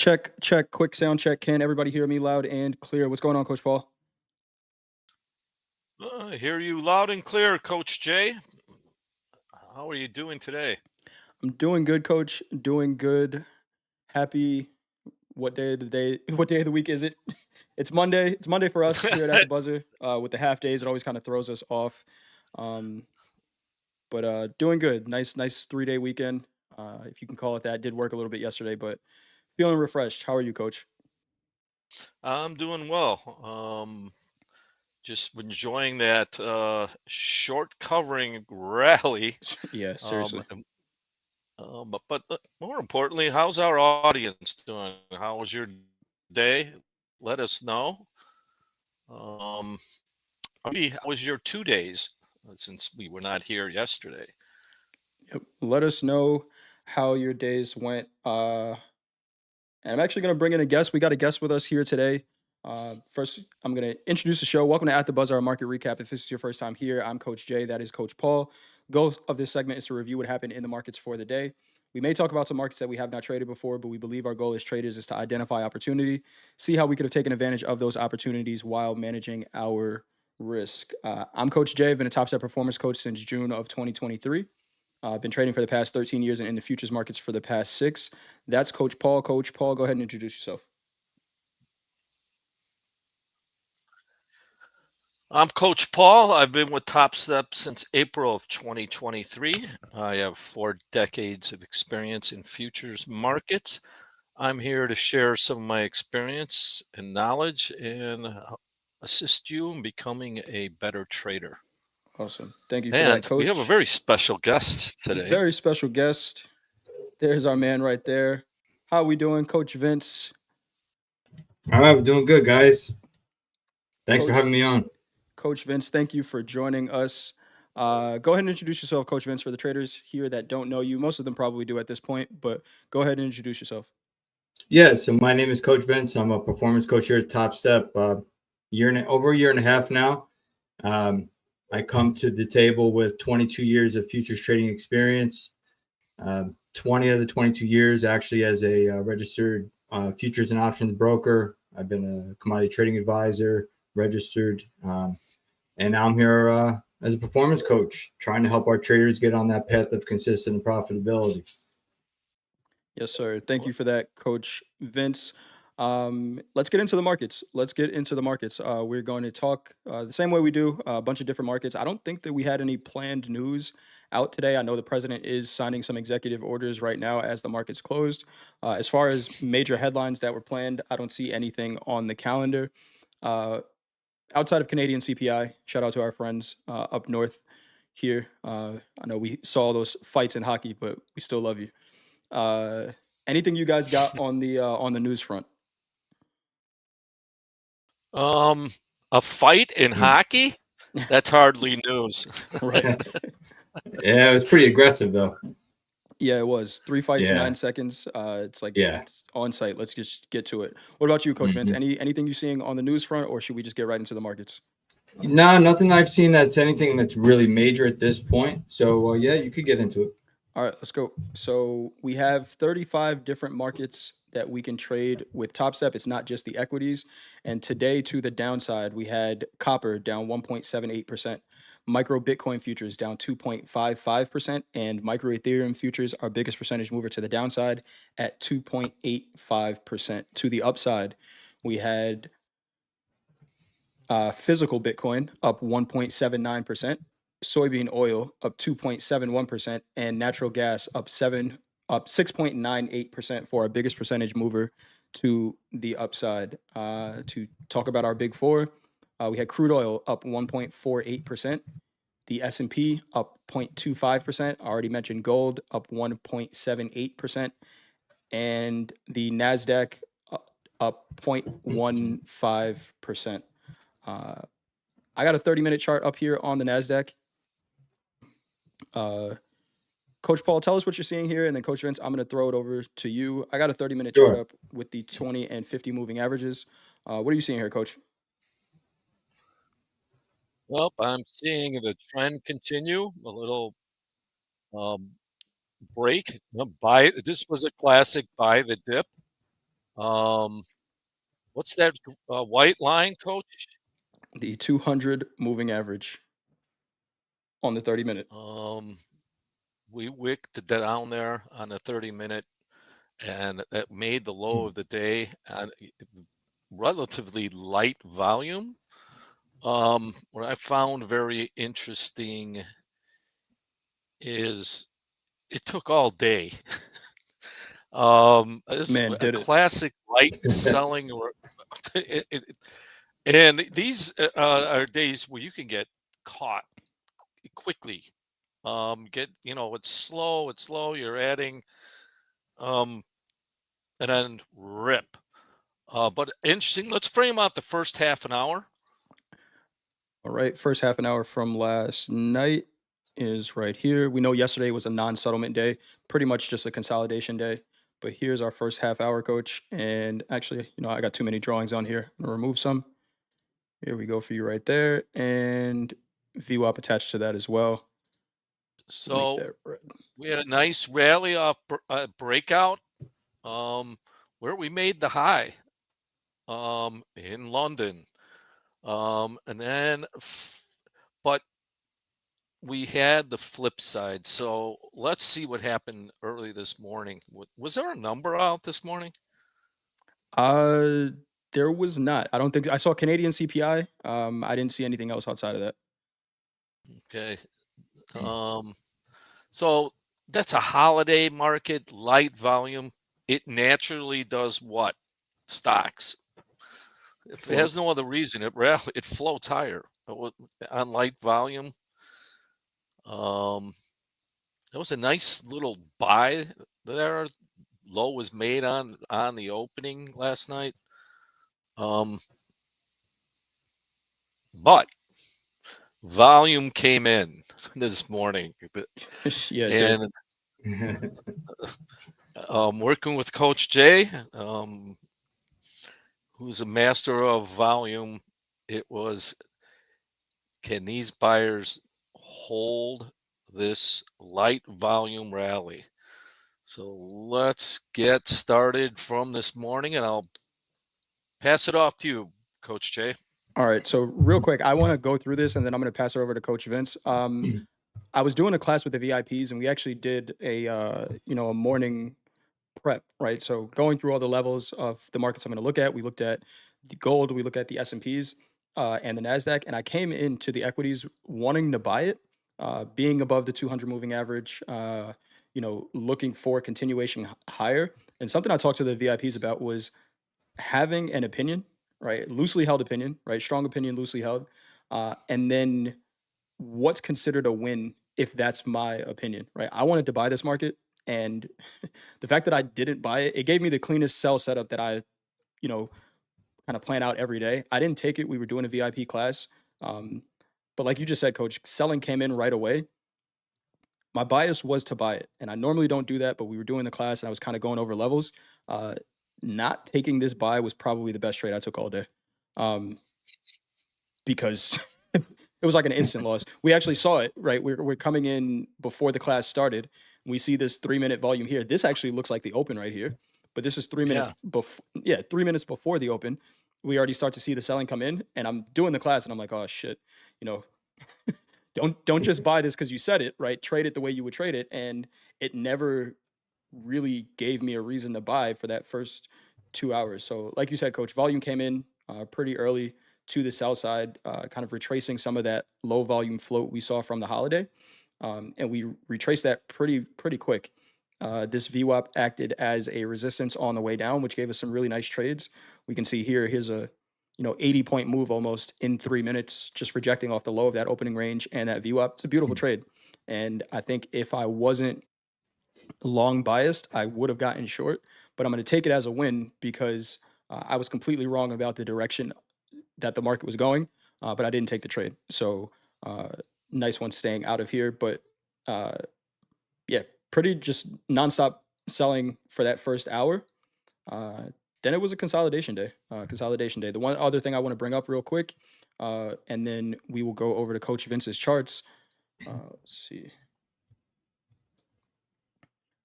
Check, check, quick sound check. Can everybody hear me loud and clear? What's going on, Coach Paul? I hear you loud and clear, Coach Jay. How are you doing today? I'm doing good, Coach. Doing good. Happy. What day of the day? What day of the week is it? It's Monday. It's Monday for us here at the Buzzer. With the half days, it always kind of throws us off. Um, but doing good. Nice 3 day weekend. If you can call it that. Did work a little bit yesterday, but feeling refreshed. How are you, Coach? I'm doing well. Just enjoying that short covering rally. Yeah, Um, seriously. and- but more importantly, how's our audience doing? How was your day? Let us know. Um, maybe how was your 2 days since we were not here yesterday? Yep. Let us know how your days went. And I'm actually going to bring in a guest. We got a guest with us here today. First, I'm going to introduce the show. Welcome to At the Buzz, our market recap. If this is your first time here, I'm Coach Jay. That is Coach Paul. Goal of this segment is to review what happened in the markets for the day. We may talk about some markets that we have not traded before, but we believe our goal as traders is to identify opportunity, see how we could have taken advantage of those opportunities while managing our risk. I'm Coach Jay. I've been a Topstep performance coach since June of 2023. I've been trading for the past 13 years and in the futures markets for the past 6. That's Coach Paul. Coach Paul, go ahead and introduce yourself. I'm Coach Paul. I've been with Topstep since April of 2023. I have 4 decades of experience in futures markets. I'm here to share some of my experience and knowledge and assist you in becoming a better trader. Awesome. Thank you for that, And we have a Coach. very special guest today. Very special guest. There's our man right there. How we doing, Coach Vince? All right, we're doing good, guys. Thanks for Coach having me on. Coach Vince, thank you for joining us. Go ahead and introduce yourself, Coach Vince, for the traders here that don't know you. Most of them probably do at this point, but go ahead and introduce yourself. Yeah, so my name is Coach Vince. I'm a performance coach here at TopStep. Over a year and a half now. I come to the table with 22 years of futures trading experience. 20 of the 22 years actually as a registered futures and options broker. I've been a commodity trading advisor, registered, and now I'm here as a performance coach, trying to help our traders get on that path of consistent profitability. Yes, sir. Thank you for that, Coach Vince. Let's get into the markets. We're going to talk the same way we do a bunch of different markets. I don't think that we had any planned news out today. I know the president is signing some executive orders right now as the market's closed. As far as major headlines that were planned, I don't see anything on the calendar. Outside of Canadian CPI, shout out to our friends up north here. I know we saw those fights in hockey, but we still love you. Uh, Anything you guys got on the news front? Um, a fight in Mm. hockey? That's hardly news. Right. Yeah, it was pretty aggressive though. Yeah, it was 3 fights, Yeah, 9 seconds. It's like yeah. it's on site. Let's just get to it. What about you, Coach Vince? Mhm. Anything you seeing on the news front, or should we just get right into the markets? No, nothing I've seen that's anything that's really major at this point. So yeah, you could get into it. All right, let's go. So we have 35 different markets that we can trade with Topstep. It's not just the equities. And today, to the downside, we had copper down 1.78%, micro Bitcoin futures down 2.55%, and micro Ethereum futures, our biggest percentage mover to the downside, at 2.85%. To the upside, we had physical Bitcoin up 1.79%, soybean oil up 2.71%, and natural gas up 6.98% for our biggest percentage mover to the upside. To talk about our big four, we had crude oil up 1.48%, the S&P up 0.25%. I already mentioned gold up 1.78%, and the Nasdaq up 0.15%. Uh, I got a 30-minute chart up here on the Nasdaq. Uh, Coach Paul, tell us what you're seeing here, and then Coach Vince, I'm going to throw it over to you. I got a 30-minute chart Sure. up with the 20 and 50 moving averages. What are you seeing here, Coach? Well, I'm seeing the trend continue. A little um, break. Buy. This was a classic buy the dip. Um, what's that white line, Coach? The 200 moving average on the 30-minute. We wicked down there on the 30-minute, and that made the low of the day and relatively light volume. What I found very interesting is it took all day. It's Man, a did it. classic light selling, or and these are days where you can get caught quickly. It's slow, you're adding, um, and then rip. But interesting. Let's frame out the first half an hour. All right, first half an hour from last night is right here. We know yesterday was a non-settlement day, pretty much just a consolidation day. But here's our first half hour, Coach. And actually, I got too many drawings on here. I'm gonna remove some. Here we go for you right there. And VWAP attached to that as well. Make So that red. we had a nice rally off breakout, where we made the high, in London, and then, but we had the flip side. So let's see what happened early this morning. Was there a number out this morning? Uh, there was not. I don't think I saw Canadian CPI. I didn't see anything else outside of that. Okay. So that's a holiday market, light volume. It naturally does what? Stocks. If it has no other reason, it floats higher on light volume. It was a nice little buy there. Low was made on the opening last night. But volume came in this morning, Yeah, it did. and working with Coach Jay, who's a master of volume, it was, can these buyers hold this light volume rally? So let's get started from this morning, and I'll pass it off to you, Coach Jay. All right. So real quick, I want to go through this and then I'm going to pass it over to Coach Vince. I was doing a class with the VIPs and we actually did a morning prep, right? So going through all the levels of the markets I'm going to look at, we looked at the gold, we looked at the S&Ps and the Nasdaq, and I came into the equities wanting to buy it, being above the 200 moving average, looking for continuation higher. And something I talked to the VIPs about was having an opinion, right? Loosely held opinion, right? Strong opinion, loosely held, and then what's considered a win if that's my opinion, right? I wanted to buy this market, and the fact that I didn't buy it, it gave me the cleanest sell setup that I, you know, kind of plan out every day. I didn't take it. We were doing a VIP class. But like you just said, Coach, selling came in right away. My bias was to buy it. And I normally don't do that, but we were doing the class and I was kind of going over levels. Uh, Not taking this buy was probably the best trade I took all day. Because it was like an instant loss. We actually saw it, right? We're coming in before the class started. We see this 3-minute volume here. This actually looks like the open right here, but this is 3 minutes before. Yeah, 3 minutes before the open. We already start to see the selling come in, and I'm doing the class, and I'm like, oh shit, you know, don't just buy this because you said it, right? Trade it the way you would trade it, and it never really gave me a reason to buy for that first 2 hours. So, like you said, Coach, volume came in pretty early to the sell side, kind of retracing some of that low volume float we saw from the holiday, and we retraced that pretty quick. This VWAP acted as a resistance on the way down, which gave us some really nice trades. We can see here, here's a 80-point move almost in 3 minutes, just rejecting off the low of that opening range and that VWAP. It's a beautiful trade. And I think if I wasn't long biased, I would have gotten short, but I'm going to take it as a win because I was completely wrong about the direction that the market was going, but I didn't take the trade. So nice one staying out of here. But yeah, pretty just nonstop selling for that first hour. Then it was a consolidation day. The one other thing I want to bring up real quick, and then we will go over to Coach Vince's charts. Let's see.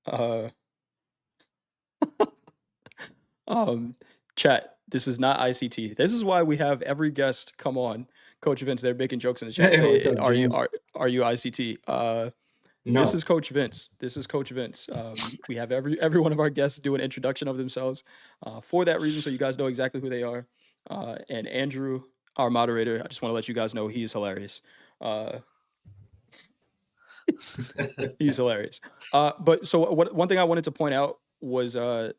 Uh, Chat, this is not ICT. This is why we have every guest come on. Coach Vince, they're making jokes in the chat. Hey, what's Say, up, James? are you ICT? No. This is Coach Vince. This is Coach Vince. We have every one of our guests do an introduction of themselves for that reason, so you guys know exactly who they are. And Andrew, our moderator, I just want to let you guys know he is hilarious. He's hilarious. But so one thing I wanted to point out was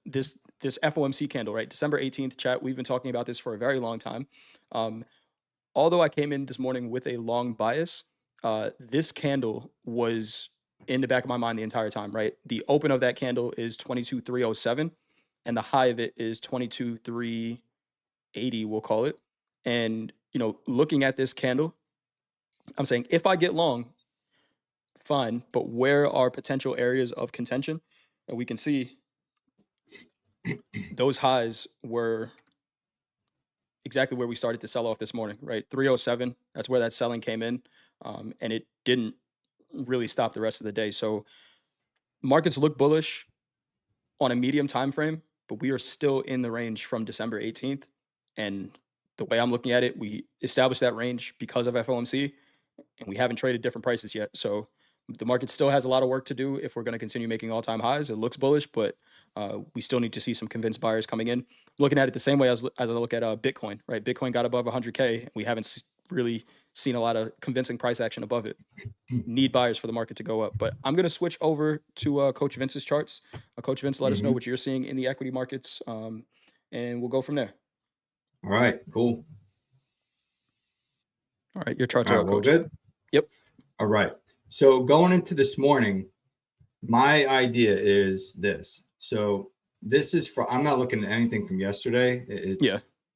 this FOMC candle, right? December 18th, chat. We've been talking about this for a very long time. Although I came in this morning with a long bias, this candle was in the back of my mind the entire time, right? The open of that candle is 22,307 and the high of it is 22,380, we'll call it. And, looking at this candle, I'm saying if I get long, fine, but where are potential areas of contention? And we can see those highs were exactly where we started to sell off this morning, right? 307, that's where that selling came in. And it didn't really stop the rest of the day. So markets look bullish on a medium time frame, but we are still in the range from December 18th. And the way I'm looking at it, we established that range because of FOMC, and we haven't traded different prices yet. So the market still has a lot of work to do if we're going to continue making all-time highs. It looks bullish, but we still need to see some convinced buyers coming in. Looking at it the same way as I look at Bitcoin, right? Bitcoin got above 100K. We haven't really seen a lot of convincing price action above it. Need buyers for the market to go up. But I'm going to switch over to Coach Vince's charts. Coach Vince, let us know what you're seeing in the equity markets, and we'll go from there. All right, cool. All right, your charts All are right, Coach. good? Yep. All right. So going into this morning, my idea is this. So this is I'm not looking at anything from yesterday. It's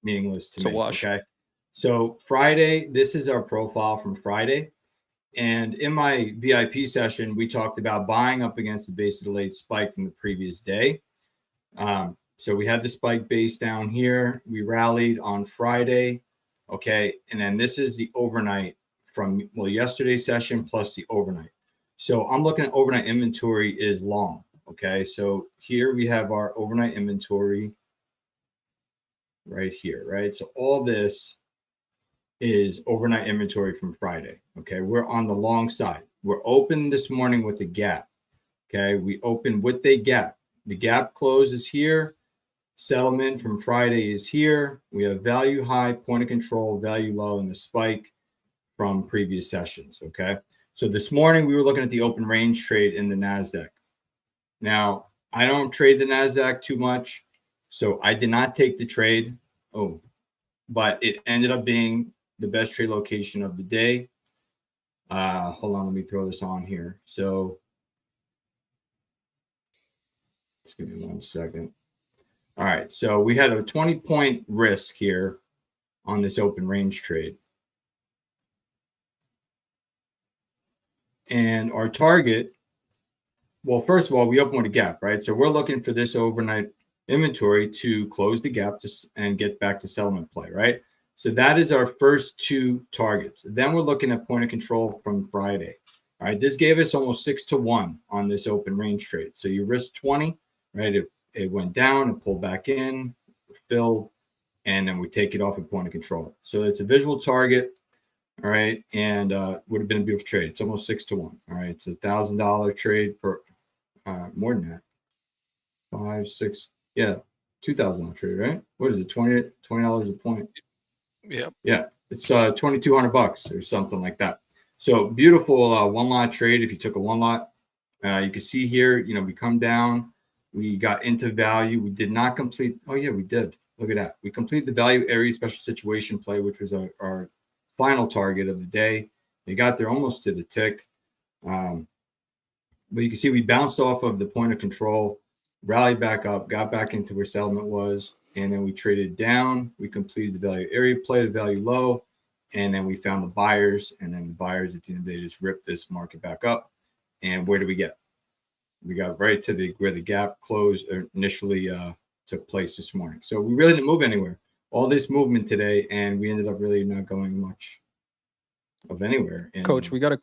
meaningless to me. Wash. Okay. So Friday, this is our profile from Friday. And in my VIP session, we talked about buying up against the base of the late spike from the previous day. So we had the spike base down here. We rallied on Friday. Okay. And then this is the overnight from yesterday's session plus the overnight. So I'm looking at overnight inventory is long. Okay. So here we have our overnight inventory right here, right? So all this is overnight inventory from Friday. Okay. We're on the long side. We're open this morning with a gap. Okay. We open with a gap. The gap close is here. Settlement from Friday is here. We have value high, point of control, value low, and the spike from previous sessions. Okay. So this morning we were looking at the open range trade in the Nasdaq. Now, I don't trade the Nasdaq too much, so I did not take the trade. But it ended up being the best trade location of the day. Hold on, let me throw this on here. So just give me 1 second. All right, so we had a 20-point risk here on this open range trade. And our target, well, first of all, we open with a gap, right? So we're looking for this overnight inventory to close the gap and get back to settlement play, right? So that is our first two targets. Then we're looking at point of control from Friday. All right, this gave us almost 6-to-1 on this open range trade. So you risk 20, right? It went down, it pulled back in, filled, and then we take it off at point of control. So it's a visual target. All right. And would have been a beautiful trade. It's almost 6-to-1. All right. It's $1,000 trade per more than that. 5, 6. Yeah. $2,000 trade, right? What is it? $20 a point. Yep. Yeah. It's $2,200 or something like that. So beautiful one lot trade. If you took a one lot, you can see here, we come down, we got into value. We did not complete. Oh yeah, we did. Look at that. We completed the value area special situation play, which was our final target of the day. We got there almost to the tick. But you can see we bounced off of the point of control, rallied back up, got back into where settlement was, and then we traded down. We completed the value area play, the value low, and then we found the buyers. And then the buyers at the end of the day just ripped this market back up. And where did we get? We got right to where the gap closed initially took place this morning. So we really didn't move anywhere. All this movement today, and we ended up really not going much of anywhere. And, Coach, we got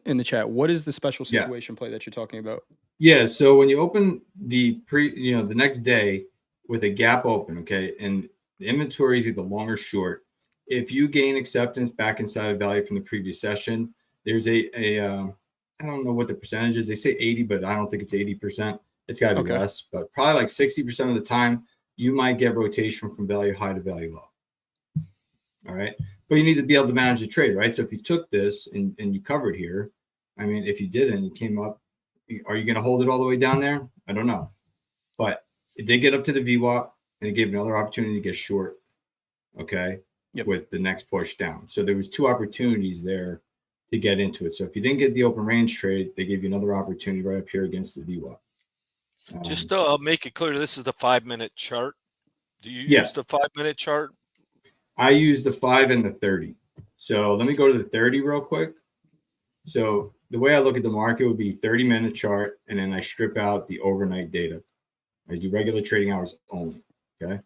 in the chat. What is the special situation play that you're talking about? Yeah. So when you open the the next day, with a gap open, okay, and the inventory is either long or short. If you gain acceptance back inside of value from the previous session, there's I don't know what the percentage is. They say 80, but I don't think it's 80%. It's got to be less, but probably like 60% of the time, you might get rotation from value high to value low. All right. But you need to be able to manage the trade, right? So if you took this and you covered here, I mean, if you didn't, you came up, are you going to hold it all the way down there? I don't know. But it did get up to the VWAP, and it gave another opportunity to get short, okay, with the next push down. So there was two opportunities there to get into it. So if you didn't get the open range trade, they gave you another opportunity right up here against the VWAP. Just to make it clear, this is the 5-minute chart. Do you use the 5-minute chart? I use the 5 and the 30. So let me go to the 30 real quick. So the way I look at the market would be 30-minute chart, and then I strip out the overnight data. I do regular trading hours only. Okay.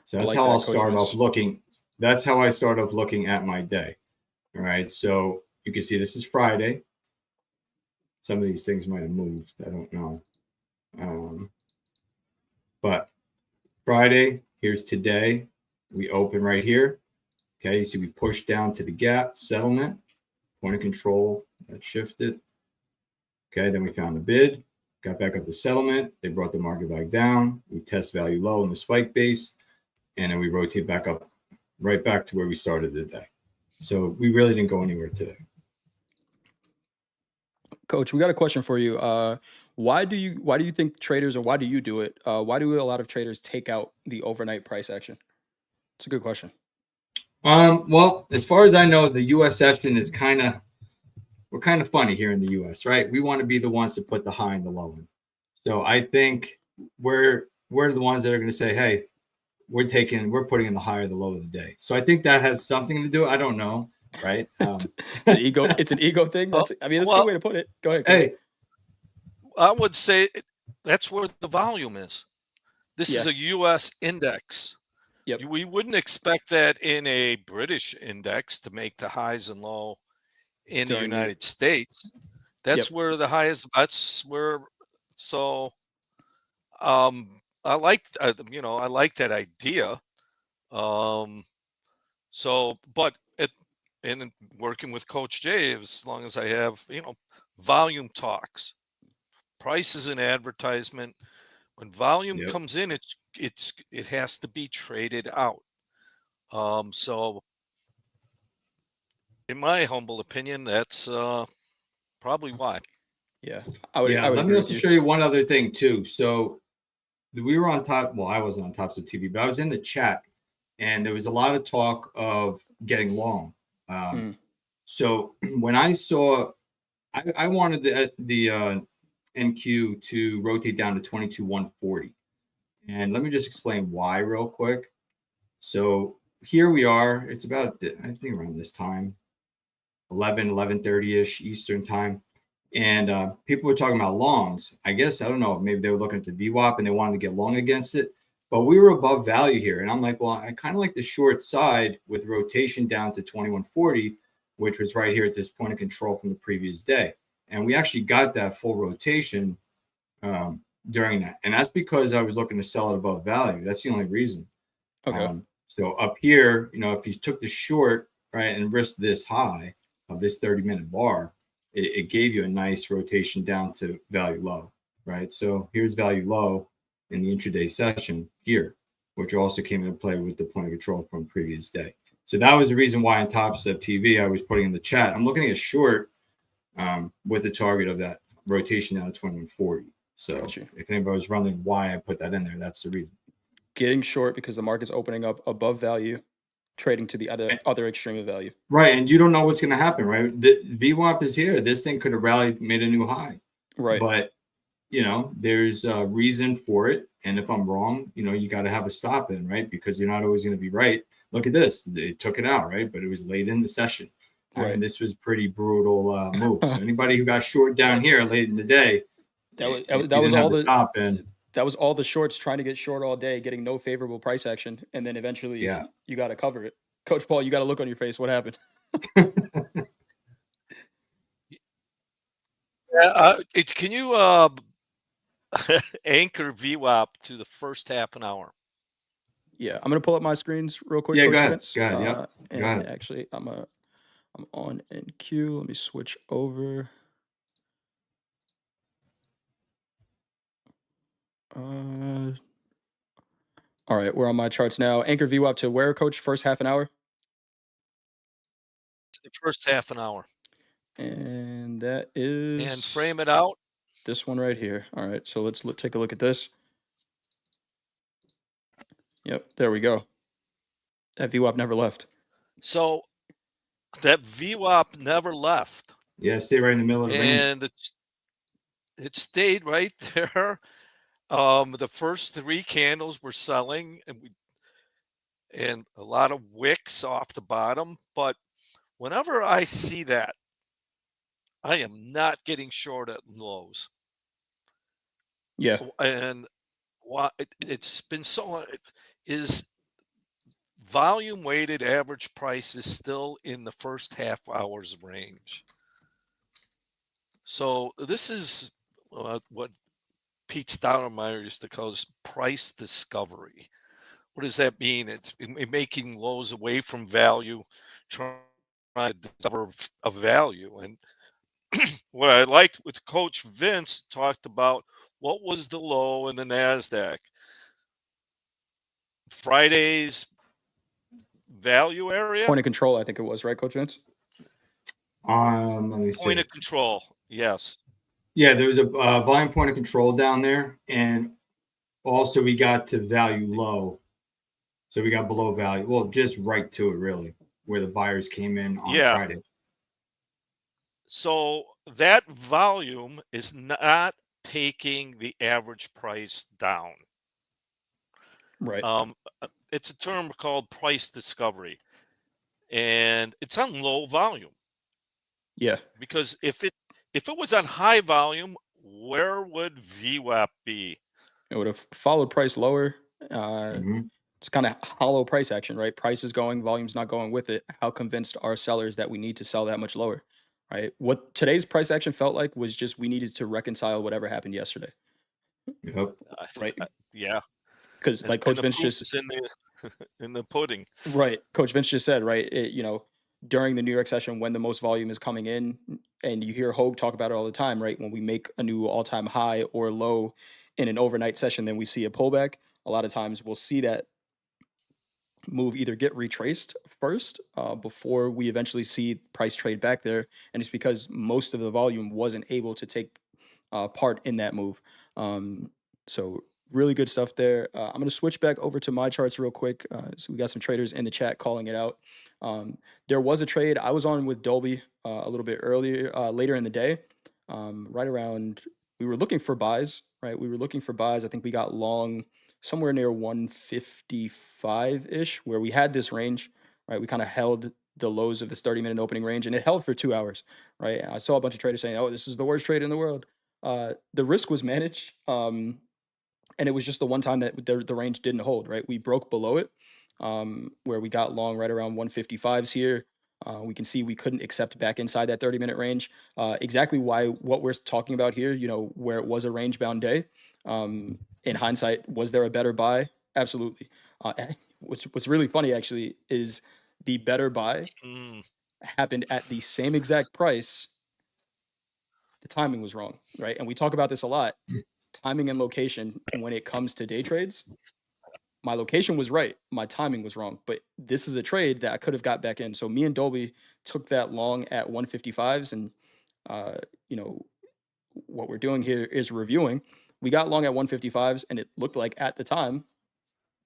So that's how I'll start off looking. That's how I start off looking at my day. All right. So you can see this is Friday. Some of these things might have moved. I don't know. But Friday, here's today. We open right here. Okay. You see we pushed down to the gap settlement, point of control that shifted. Okay. Then we found the bid, got back up to settlement. They brought the market back down. We test value low in the spike base, and then we rotate back up right back to where we started the day. So we really didn't go anywhere today. Coach, we got a question for you. Why do you think traders, or why do you do it? Why do a lot of traders take out the overnight price action? It's a good question. Well, as far as I know, the U.S. session is we're kind of funny here in the U.S., right? We want to be the ones to put the high and the low in. So I think we're the ones that are going to say, hey, we're putting in the high or the low of the day. So I think that has something to do. I don't know, right? It's an ego thing. That's a good way to put it. Go ahead. Hey, I would say that's where the volume is. This is a U.S. index. Yep. We wouldn't expect that in a British index to make the highs and low in the United States. That's where the highest. That's where. So, I like I like that idea. So, but in working with Coach Jay, as long as I have volume talks, price is an advertisement. When volume comes in, it has to be traded out. So in my humble opinion, that's probably why. Yeah, I would let me also show you one other thing too. So we were on top. Well, I wasn't on TopstepTV, but I was in the chat, and there was a lot of talk of getting long. So when I saw, I wanted the NQ to rotate down to 22,140. And let me just explain why real quick. So here we are. It's about, I think, around this time, 11:30-ish Eastern time. And people were talking about longs. I guess, I don't know, maybe they were looking at the VWAP and they wanted to get long against it. But we were above value here. And I'm like, well, I kind of like the short side with rotation down to 2140, which was right here at this point of control from the previous day. And we actually got that full rotation during that. And that's because I was looking to sell it above value. That's the only reason. Okay. So up here, if you took the short, right, and risked this high of this 30-minute bar, it gave you a nice rotation down to value low, right? So here's value low in the intraday session here, which also came into play with the point of control from previous day. So that was the reason why on TopstepTV I was putting in the chat, I'm looking at short with the target of that rotation down to 2140. So if anybody was wondering why I put that in there, that's the reason. Getting short because the market's opening up above value, trading to the other extreme of value. Right, and you don't know what's going to happen, right? The VWAP is here. This thing could have rallied, made a new high. Right. But, there's a reason for it. And if I'm wrong, you got to have a stop in, right? Because you're not always going to be right. Look at this. They took it out, right? But it was late in the session. Right. And this was pretty brutal move. So anybody who got short down here late in the day, that was all the stop in. That was all the shorts trying to get short all day, getting no favorable price action, and then eventually you got to cover it. Coach Paul, you got a look on your face. What happened? Can you anchor VWAP to the first half an hour. Yeah, I'm gonna pull up my screens real quick, Yeah, Coach go ahead. Vince. Go ahead. Yep. Go And ahead. actually, I'm on NQ. Let me switch over. All right, we're on my charts now. Anchor VWAP to where, Coach? First half an hour. The first half an hour. And that And is frame it out. this one right here. All right, so let's take a look at this. Yep, there we go. That VWAP never left. So that VWAP never left. Yeah, stay right in the middle of the range. And it stayed right there. The first 3 candles were selling, and a lot of wicks off the bottom. But whenever I see that, I am not getting short at lows. Yeah, And why it's been so long. Is volume weighted average price is still in the first half hour's range. So this is what Pete Stoudemire used to call this price discovery. What does that mean? It's making lows away from value, trying to discover a value. And what I liked with Coach Vince talked about what was the low in the Nasdaq. Friday's value area. point of control, I think it was, right, Coach Vince? Let me see. Point of control. Yes. Yeah, there was a volume point of control down there, and also we got to value low, so we got below value. Well, just right to it, really, where the buyers came in on Friday. So that volume is not taking the average price down. Right. It's a term called price discovery, and it's on low volume. Yeah. Because if it was on high volume, where would VWAP be? It would have followed price lower. It's kind of hollow price action, right? Price is going, volume's not going with it. How convinced are sellers that we need to sell that much lower, right? What today's price action felt like was just we needed to reconcile whatever happened yesterday. Yep. Right. Yeah. Because like Coach Vince just is in the pudding. right. Coach Vince just said, right, during the New York session when the most volume is coming in, and you hear Hoag talk about it all the time, right? When we make a new all-time high or low in an overnight session, then we see a pullback. A lot of times we'll see that move either get retraced first before we eventually see price trade back there, and it's because most of the volume wasn't able to take part in that move. So really good stuff there. I'm going to switch back over to my charts real quick. So we got some traders in the chat calling it out. There was a trade I was on with Dolby a little bit earlier, later in the day, right around. We were looking for buys, right? We were looking for buys. I think we got long somewhere near 155-ish, where we had this range, right? We kind of held the lows of this 30-minute opening range, and it held for 2 hours, right? I saw a bunch of traders saying, "Oh, this is the worst trade in the world." The risk was managed, and it was just the one time that the range didn't hold, right? We broke below it, where we got long right around 155s here. We can see we couldn't accept back inside that 30-minute range. Exactly what we're talking about here, where it was a range-bound day. In hindsight, was there a better buy? Absolutely. What's really funny actually is the better buy happened at the same exact price. The timing was wrong, right? And we talk about this a lot. Timing and location when it comes to day trades. My location was right. My timing was wrong. But this is a trade that I could have got back in. So me and Dolby took that long at 155s. And, what we're doing here is reviewing. We got long at 155s, and it looked like at the time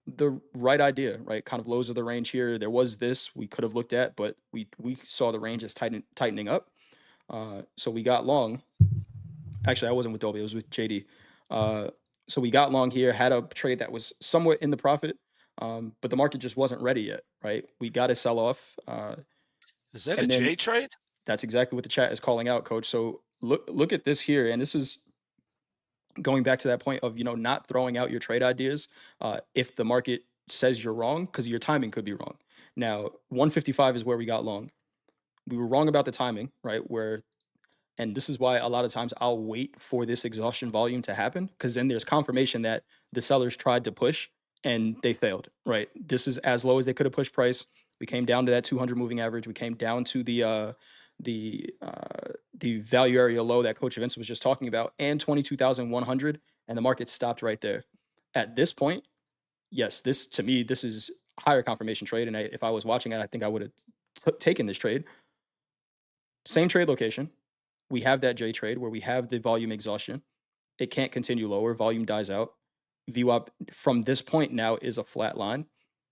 the right idea, right? Kind of lows of the range here. There was this we could have looked at, but we saw the range as tightening up. So we got long. Actually, I wasn't with Dolby. I was with JD. So we got long here, had a trade that was somewhat in the profit, but the market just wasn't ready yet, right? We got to sell off. Is that a J trade? That's exactly what the chat is calling out, Coach. So look at this here, and this is going back to that point of not throwing out your trade ideas if the market says you're wrong, because your timing could be wrong. Now 155 is where we got long. We were wrong about the timing, right? Where And this is why a lot of times I'll wait for this exhaustion volume to happen, because then there's confirmation that the sellers tried to push and they failed, right? This is as low as they could have pushed price. We came down to that 200 moving average. We came down to the value area low that Coach Vince was just talking about, and 22,100, and the market stopped right there. At this point, yes, this to me, this is higher confirmation trade. And if I was watching it, I think I would have taken this trade. Same trade location. We have that J trade where we have the volume exhaustion. It can't continue lower. Volume dies out. VWAP from this point now is a flat line.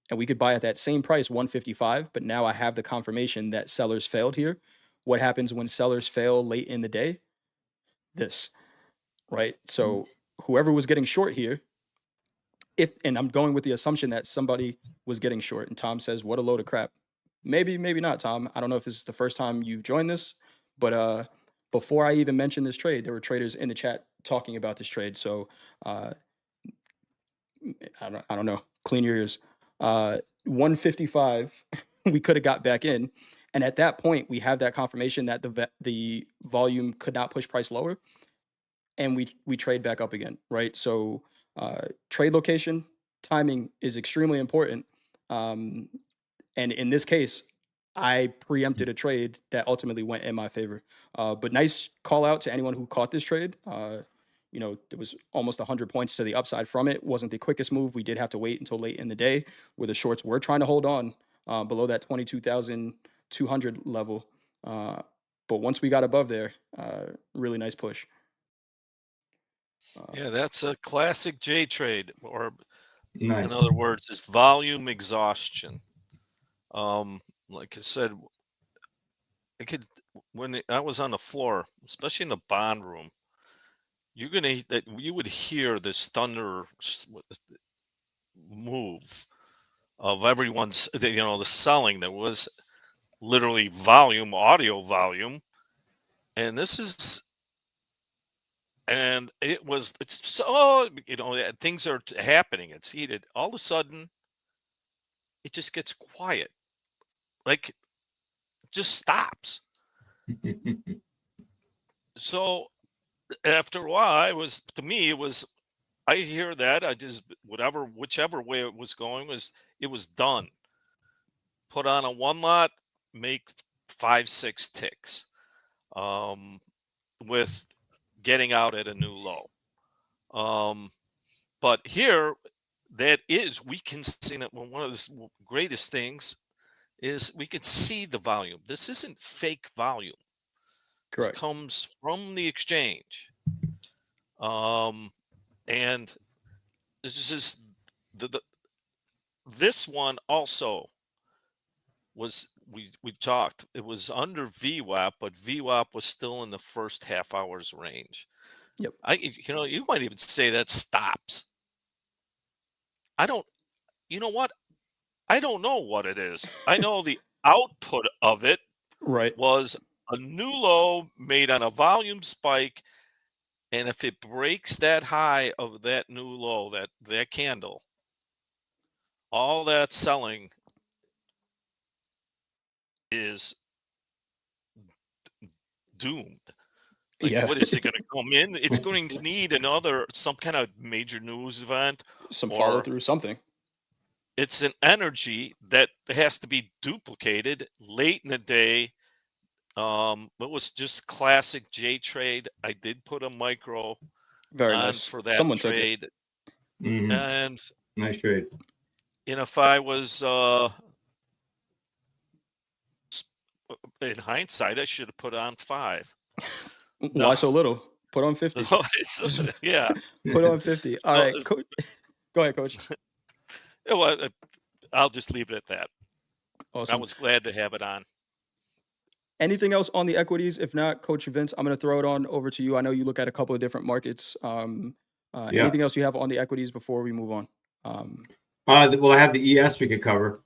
And we could buy at that same price, 155. But now I have the confirmation that sellers failed here. What happens when sellers fail late in the day? This, right? So whoever was getting short here, and I'm going with the assumption that somebody was getting short, and Tom says, what a load of crap. Maybe not, Tom. I don't know if this is the first time you've joined this, but before I even mentioned this trade, there were traders in the chat talking about this trade. So I don't know. Clean your ears. 155, we could have got back in. And at that point, we have that confirmation that the volume could not push price lower. And we trade back up again, right? So trade location, timing is extremely important. And in this case, I preempted a trade that ultimately went in my favor. But nice call out to anyone who caught this trade. There was almost 100 points to the upside from it. Wasn't the quickest move. We did have to wait until late in the day where the shorts were trying to hold on below that 22,200 level. But once we got above there, really nice push. Yeah, that's a classic J trade, or Nice. in other words, it's volume exhaustion. Like I said, when I was on the floor, especially in the bond room, you would hear this thunder move of everyone's, the selling. That was literally volume, audio volume, and it's so, things are happening. It's heated. All of a sudden, it just gets quiet, like just stops. So after a while, I hear that, I just, whichever way it was going, it was done. Put on a one lot, make 5-6 ticks, with getting out at a new low. But here, we can see that one of the greatest things is we can see the volume. This isn't fake volume. Correct. This comes from the exchange. And this is this one also was, we talked, it was under VWAP, but VWAP was still in the first half hour's range. Yep. You might even say that stops. You know what? I don't know what it is. I know the output of it Right. was a new low made on a volume spike. And if it breaks that high of that new low, that candle, all that selling is doomed. Like, Yeah. what is it going to come in? It's going to need some kind of major news event, Some or follow through, something. it's an energy that has to be duplicated late in the day. It was just classic J trade. I did put a micro Very on nice. for that Someone took it. trade. Mhm. And Nice trade. if I was in hindsight, I should have put on 5. No. Why so little? Put on 50. Yeah. Put on 50. All right, Coach. Go ahead, Coach. Well, I'll just leave it at that. Awesome. I was glad to have it on. Anything else on the equities? If not, Coach Vince, I'm going to throw it on over to you. I know you look at a couple of different markets. Anything else you have on the equities before we move on? Well, I have the ES we could cover.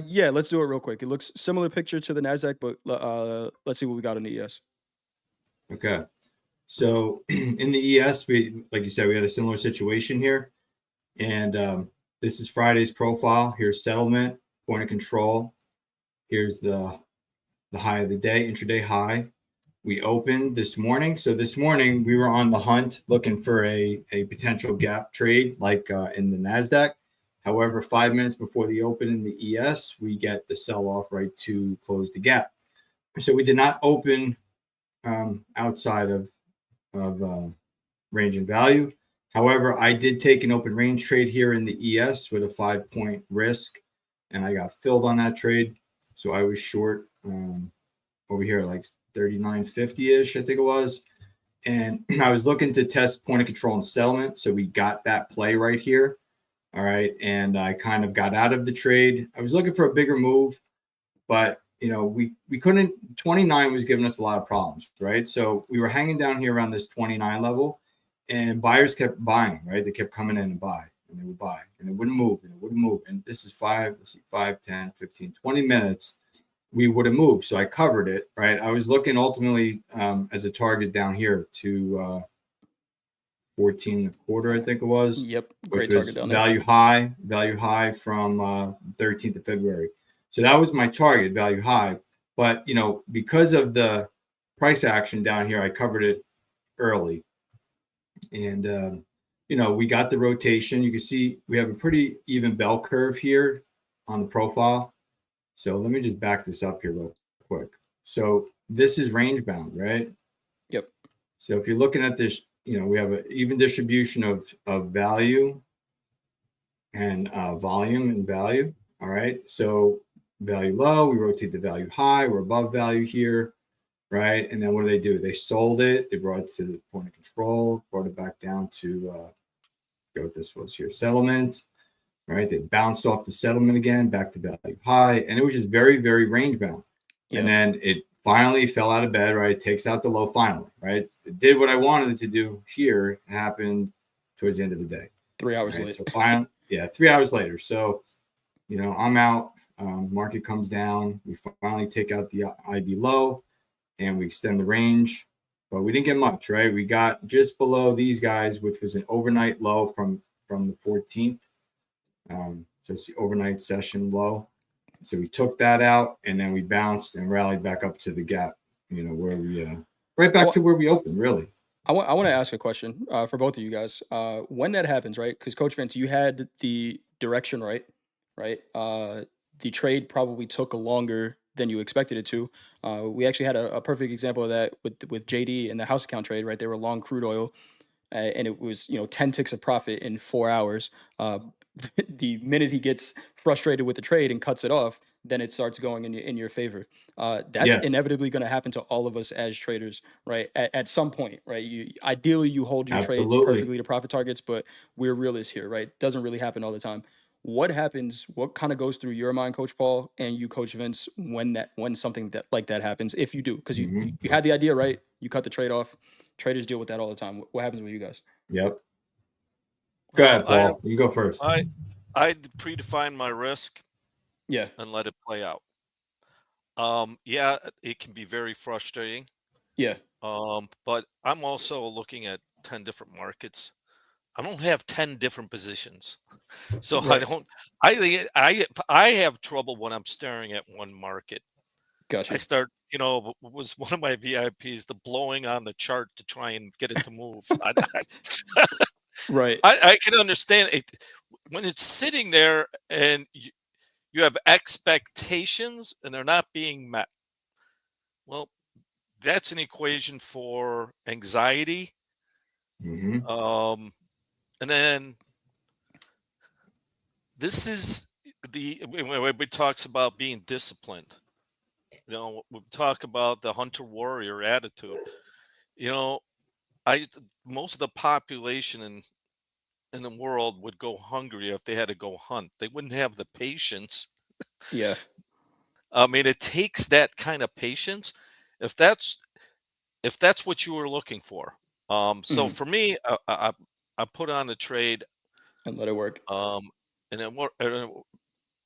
Yeah, let's do it real quick. It looks similar picture to the Nasdaq, but let's see what we got in the ES. Okay. So in the ES, like you said, we had a similar situation here. And this is Friday's profile. Here's settlement, point of control. Here's the high of the day, intraday high. We opened this morning. So this morning we were on the hunt looking for a potential gap trade like in the Nasdaq. However, 5 minutes before the open in the ES, we get the sell off right to close the gap. So we did not open outside of range and value. However, I did take an open range trade here in the ES with a 5-point risk, and I got filled on that trade. So I was short over here like 39.50-ish, I think it was. And I was looking to test point of control and settlement. So we got that play right here. All right. And I kind of got out of the trade. I was looking for a bigger move, but we couldn't. 29 was giving us a lot of problems, right? So we were hanging down here around this 29 level, and buyers kept buying, right? They kept coming in and buy, and they would buy, and it wouldn't move, and it wouldn't move. And this is 5, 10, 15, 20 minutes. We would have moved. So I covered it, right? I was looking ultimately as a target down here to 14.25, I think it was. Yep. Which Great was target down there. value high from 13th of February. So that was my target, value high. But, because of the price action down here, I covered it early. And, we got the rotation. You can see we have a pretty even bell curve here on the profile. So let me just back this up here real quick. So this is range bound, right? Yep. So if you're looking at this, we have an even distribution of value and volume and value. All right. So value low, we rotate the value high. We're above value here, right? And then what do? They sold it. They brought it to the point of control, brought it back down to what this was here, settlement. Right, they bounced off the settlement again, back to value high, and it was just very, very range bound. Yep. And then it finally fell out of bed. Right, it takes out the low finally. Right, it did what I wanted it to do here. It happened towards the end of the day. 3 hours right? later. So finally, 3 hours later. So, I'm out. Market comes down. We finally take out the IB low, and we extend the range, but we didn't get much. Right, we got just below these guys, which was an overnight low from the 14th. So it's the overnight session low. So we took that out, and then we bounced and rallied back up to the gap, where we right back to where we opened, really. I want to ask a question for both of you guys. When that happens, right? Because Coach Vince, you had the direction right? The trade probably took longer than you expected it to. We actually had a perfect example of that with JD and the house account trade, right? They were long crude oil. And it was 10 ticks of profit in 4 hours. The minute he gets frustrated with the trade and cuts it off, then it starts going in your favor. That's inevitably going to happen to all of us as traders, right? At some point, right? Ideally you hold your trades perfectly to profit targets, but we're realists here, right? Doesn't really happen all the time. What happens? What kind of goes through your mind, Coach Paul, and you, Coach Vince, when something like that happens? If you do, because you had the idea, right? You cut the trade off. Traders deal with that all the time. What happens with you guys? Yep. Go ahead, Paul. You go first. I predefine my risk. Yeah. And let it play out. It can be very frustrating. Yeah. But I'm also looking at 10 different markets. I don't have 10 different positions. So right. I have trouble when I'm staring at one market. Gotcha. I start, was one of my VIPs, the blowing on the chart to try and get it to move. Right. I can understand it when it's sitting there and you have expectations and they're not being met. Well, that's an equation for anxiety. Mm-hmm. And then this is when we talks about being disciplined. We talk about the hunter warrior attitude. Most of the population in the world would go hungry if they had to go hunt. They wouldn't have the patience. Yeah. I mean, it takes that kind of patience. If that's what you were looking for. So for me, I put on the trade and let it work. And then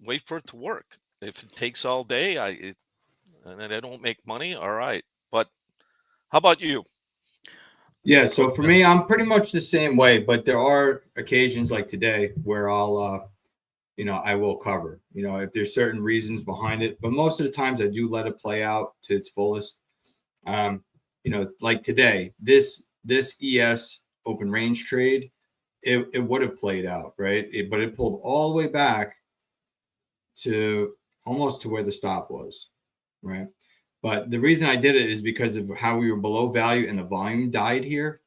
wait for it to work. If it takes all day, and then I don't make money, all right. But how about you? Yeah, so for me, I'm pretty much the same way, but there are occasions like today where I'll I will cover, if there's certain reasons behind it, but most of the times I do let it play out to its fullest. like today, this ES open range trade, it would have played out, right? But it pulled all the way back to almost to where the stop was, right? But the reason I did it is because of how we were below value and the volume died here.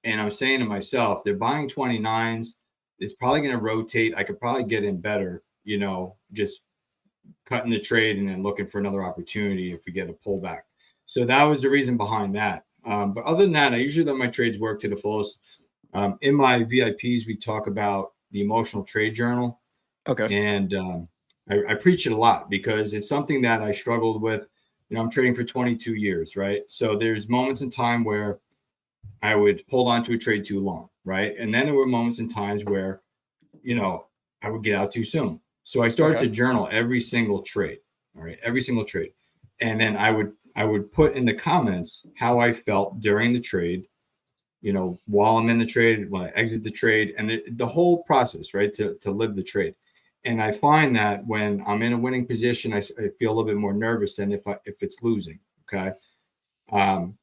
And I'm saying to myself, they're buying 29s. It's probably going to rotate. I could probably get in better, just cutting the trade and then looking for another opportunity if we get a pullback. So that was the reason behind that. But other than that, I usually let my trades work to the fullest. In my VIPs, we talk about the emotional trade journal. Okay. And I preach it a lot because it's something that I struggled with. I'm trading for 22 years, right? So there's moments in time where I would hold on to a trade too long, right? And then there were moments in times where, I would get out too soon. So I started to journal every single trade, all right, every single trade. And then I would put in the comments how I felt during the trade, while I'm in the trade, when I exit the trade, and the whole process, right, to live the trade. And I find that when I'm in a winning position, I feel a little bit more nervous than if it's losing. Okay.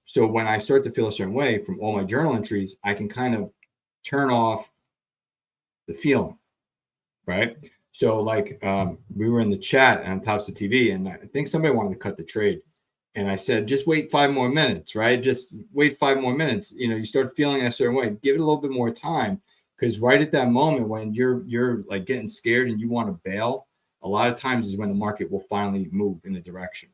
So when I start to feel a certain way from all my journal entries, I can kind of turn off the feeling. Right. So we were in the chat on TopstepTV, and I think somebody wanted to cut the trade. And I said, just wait 5 more minutes, right? Just wait 5 more minutes. You start feeling a certain way. Give it a little bit more time. Because right at that moment when you're like getting scared and you want to bail, a lot of times is when the market will finally move in the direction.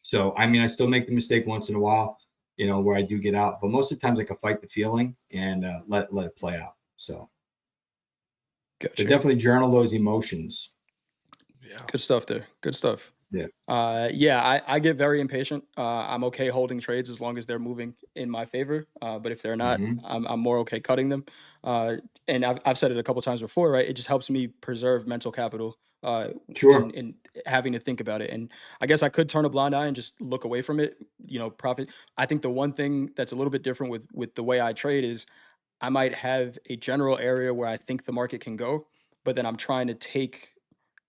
So, I still make the mistake once in a while, where I do get out. But most of the times I can fight the feeling and let it play out. So, But definitely journal those emotions. Yeah. Good stuff there. Good stuff. Yeah. I get very impatient. I'm okay holding trades as long as they're moving in my favor. But if they're not, I'm more okay cutting them. And I've said it a couple times before, right? It just helps me preserve mental capital. Sure. In having to think about it. And I guess I could turn a blind eye and just look away from it. Profit. I think the one thing that's a little bit different with the way I trade is I might have a general area where I think the market can go, but then I'm trying to take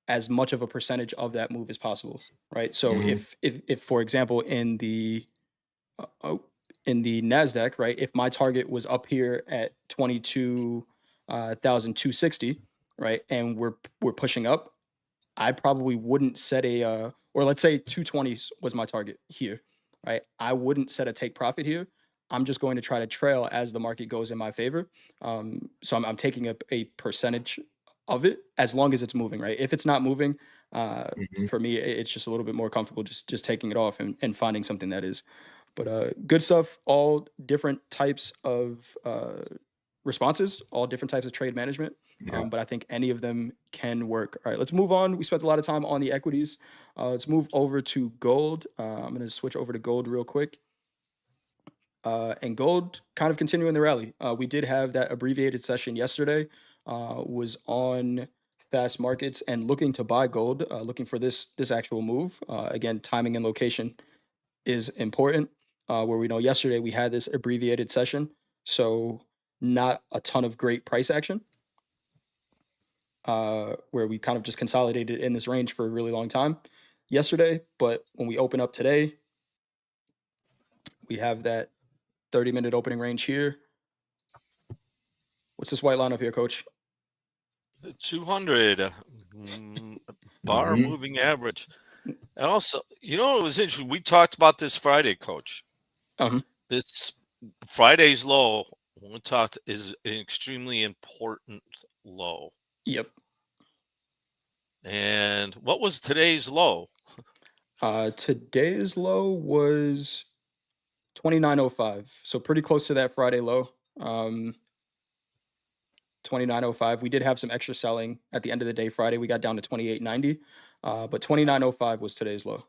as much of a percentage of that move as possible, right? So if for example in the Nasdaq, right, if my target was up here at 22,260, right, and we're pushing up, I probably wouldn't set or let's say 220s was my target here, right? I wouldn't set a take profit here. I'm just going to try to trail as the market goes in my favor. So I'm taking a percentage of it as long as it's moving, right? If it's not moving, for me, it's just a little bit more comfortable just taking it off and finding something that is. But good stuff. All different types of responses, all different types of trade management. But I think any of them can work. All right, let's move on. We spent a lot of time on the equities. Let's move over to gold. I'm going to switch over to gold real quick. And gold kind of continuing the rally. We did have that abbreviated session yesterday, was on fast markets and looking to buy gold, looking for this actual move. Again, timing and location is important. Where we know yesterday we had this abbreviated session, so not a ton of great price action. Where we kind of just consolidated in this range for a really long time yesterday. But when we open up today, we have that 30-minute opening range here. What's this white line up here, Coach? The 200 bar moving average. And also, it was interesting. We talked about this Friday, Coach. This Friday's low, when we talked, is an extremely important low. Yep. And what was today's low? Today's low was 29.05, so pretty close to that Friday low. 29.05. We did have some extra selling at the end of the day. Friday we got down to 28.90, but 29.05 was today's low.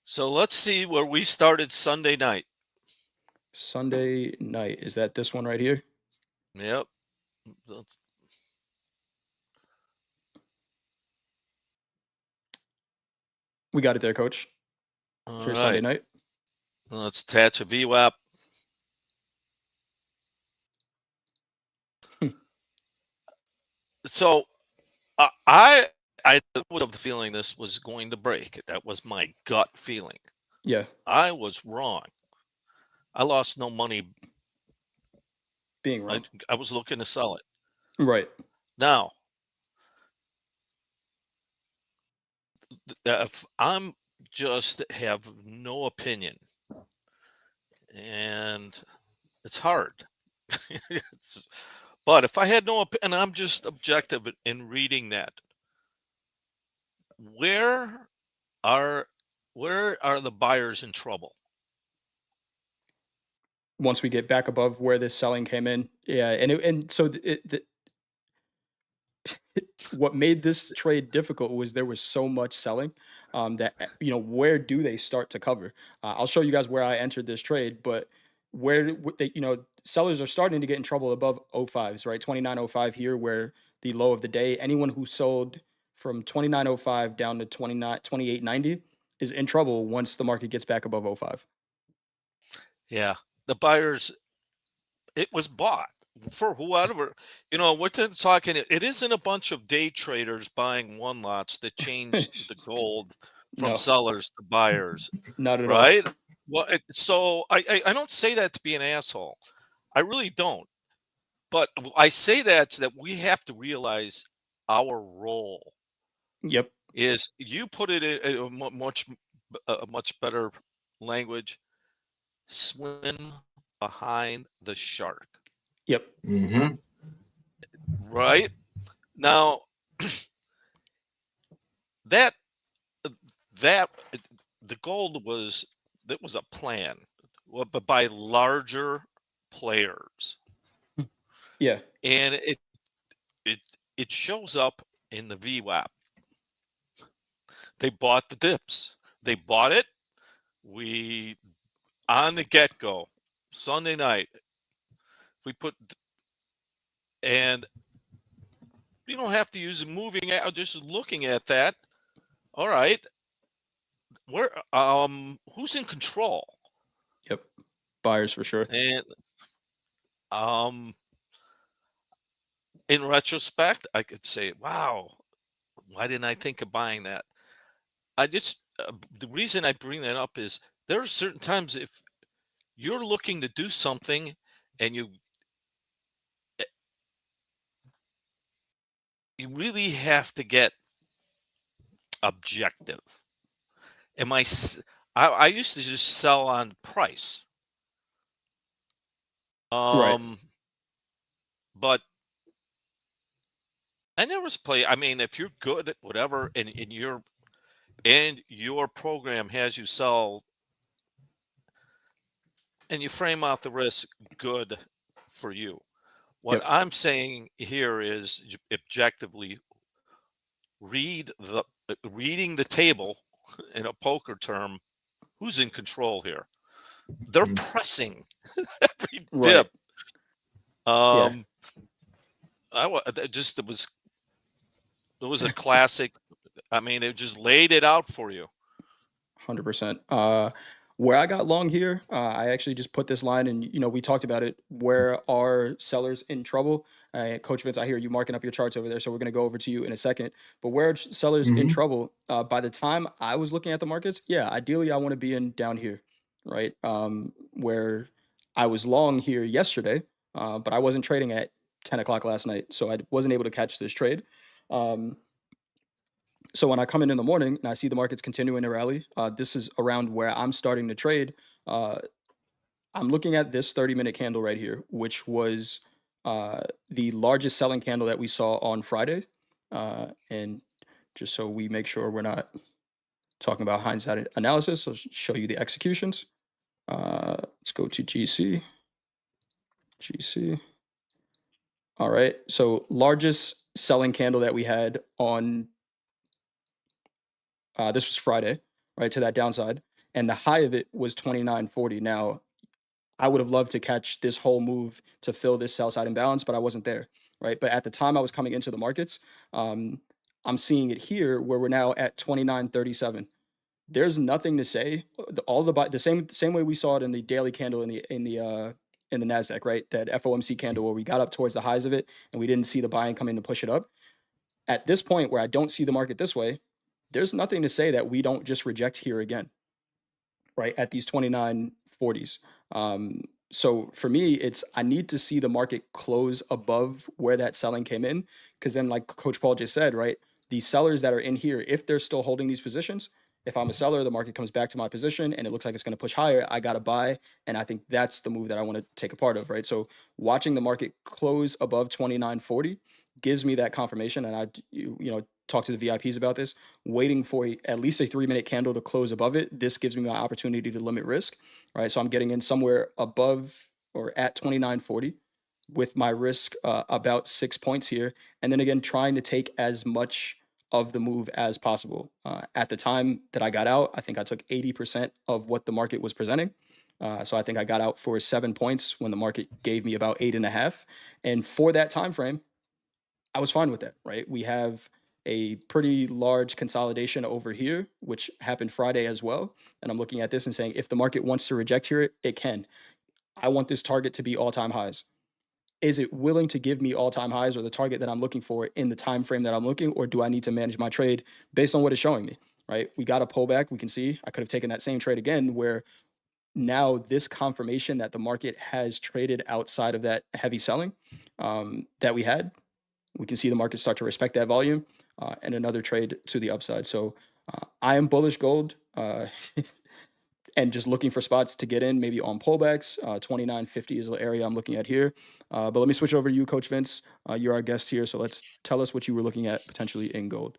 So let's see where we started Sunday night. Sunday night, is that this one right here? Yep. We got it there, Coach. For Sunday night. Let's attach a VWAP. So I was of the feeling this was going to break. That was my gut feeling. Yeah. I was wrong. I lost no money. Being I, wrong. I was looking to sell it. Right. Now, if I'm just have no opinion, and it's hard. But if I had no opinion, and I'm just objective in reading that, where are where are the buyers in trouble? Once we get back above where this selling came in, yeah, and so what made this trade difficult was there was so much selling that where do they start to cover? I'll show you guys where I entered this trade, but they sellers are starting to get in trouble above oh 05s, right? 29.05 here, where the low of the day. Anyone who sold from 29.05 down to 28.90 is in trouble once the market gets back above oh 05. Yeah, the buyers. It was bought for whoever. We're talking. It isn't a bunch of day traders buying one lots that changed the gold from No, sellers to buyers, not at all. right? Well, so I don't say that to be an asshole. I really don't. But I say that so that we have to realize our role Yep, is. You put it in a much better language. Swim behind the shark, yep, Mm-hmm. right? Now that that the gold was a plan, but by larger players, yeah, and it it shows up in the Vwap. They bought the dips. They bought it. We on the get go Sunday night. We put and you don't have to use moving out. Just looking at that. All right, where who's in control? yep. Buyers for sure. And um in retrospect, I could say, wow, why didn't I think of buying that? I just the reason I bring that up is there are certain times if you're looking to do something and eh, you really have to get objective. Am I used to just sell on price. Right. Um but I never play. I mean, if you're good at whatever and your program has you sell and you frame out the risk good for you. What Yep. I'm saying here is objectively reading the table in a poker term. Who's in control here? They're pressing every Right. dip. Yeah. Um, it was a classic. I mean, it just laid it out for you. 100%. Where I got long here, I actually just put this line, and we talked about it. Where are sellers in trouble? Coach Vince, I hear you marking up your charts over there, so we're going to go over to you in a second. But where are sellers in Mm-hmm. trouble? By the time I was looking at the markets, yeah, ideally I want to be in down here, right? Where I was long here yesterday, but I wasn't trading at 10 o'clock last night, so I wasn't able to catch this trade. Um, so when I come in the morning and I see the markets continuing to rally, this is around where I'm starting to trade. Uh, I'm looking at this 30-minute candle right here, which was the largest selling candle that we saw on Friday. And just so we make sure we're not talking about hindsight analysis, I'll show you the executions. Let's go to GC. GC. All right. So largest selling candle that we had on this was Friday, right, to that downside, and the high of it was 29.40. Now, I would have loved to catch this whole move to fill this sell side imbalance, but I wasn't there, right? But at the time I was coming into the markets, I'm seeing it here where we're now at 29.37. There's nothing to say. The same way we saw it in the daily candle in the Nasdaq, right? That FOMC candle where we got up towards the highs of it and we didn't see the buying come in to push it up. At this point where I don't see the market this way, there's nothing to say that we don't just reject here again. right at these 29.40s. So for me, I need to see the market close above where that selling came in, because then, like Coach Paul just said, right, the sellers that are in here, if they're still holding these positions, if I'm a seller, the market comes back to my position and it looks like it's going to push higher, I got to buy. And I think that's the move that I want to take a part of, right? So watching the market close above 29.40 gives me that confirmation. And talk to the VIPs about this, waiting for at least a 3-minute candle to close above it. This gives me my opportunity to limit risk, right? So I'm getting in somewhere above or at 29.40 with my risk about 6 points here. And then again, trying to take as much of the move as possible. At the time that I got out, I think I took 80% of what the market was presenting. So I think I got out for 7 points when the market gave me about 8.5. And for that time frame, I was fine with that, right? We have a pretty large consolidation over here, which happened Friday as well. And I'm looking at this and saying, if the market wants to reject here, it can. I want this target to be all-time highs. Is it willing to give me all-time highs or the target that I'm looking for in the time frame that I'm looking, or do I need to manage my trade based on what it's showing me, right? We got a pullback. We can see I could have taken that same trade again, where now this confirmation that the market has traded outside of that heavy selling that we had, we can see the market start to respect that volume and another trade to the upside. So I am bullish gold and just looking for spots to get in, maybe on pullbacks. 29.50 is the area I'm looking at here. But let me switch over to you, Coach Vince. You're our guest here, so let's tell us what you were looking at potentially in gold.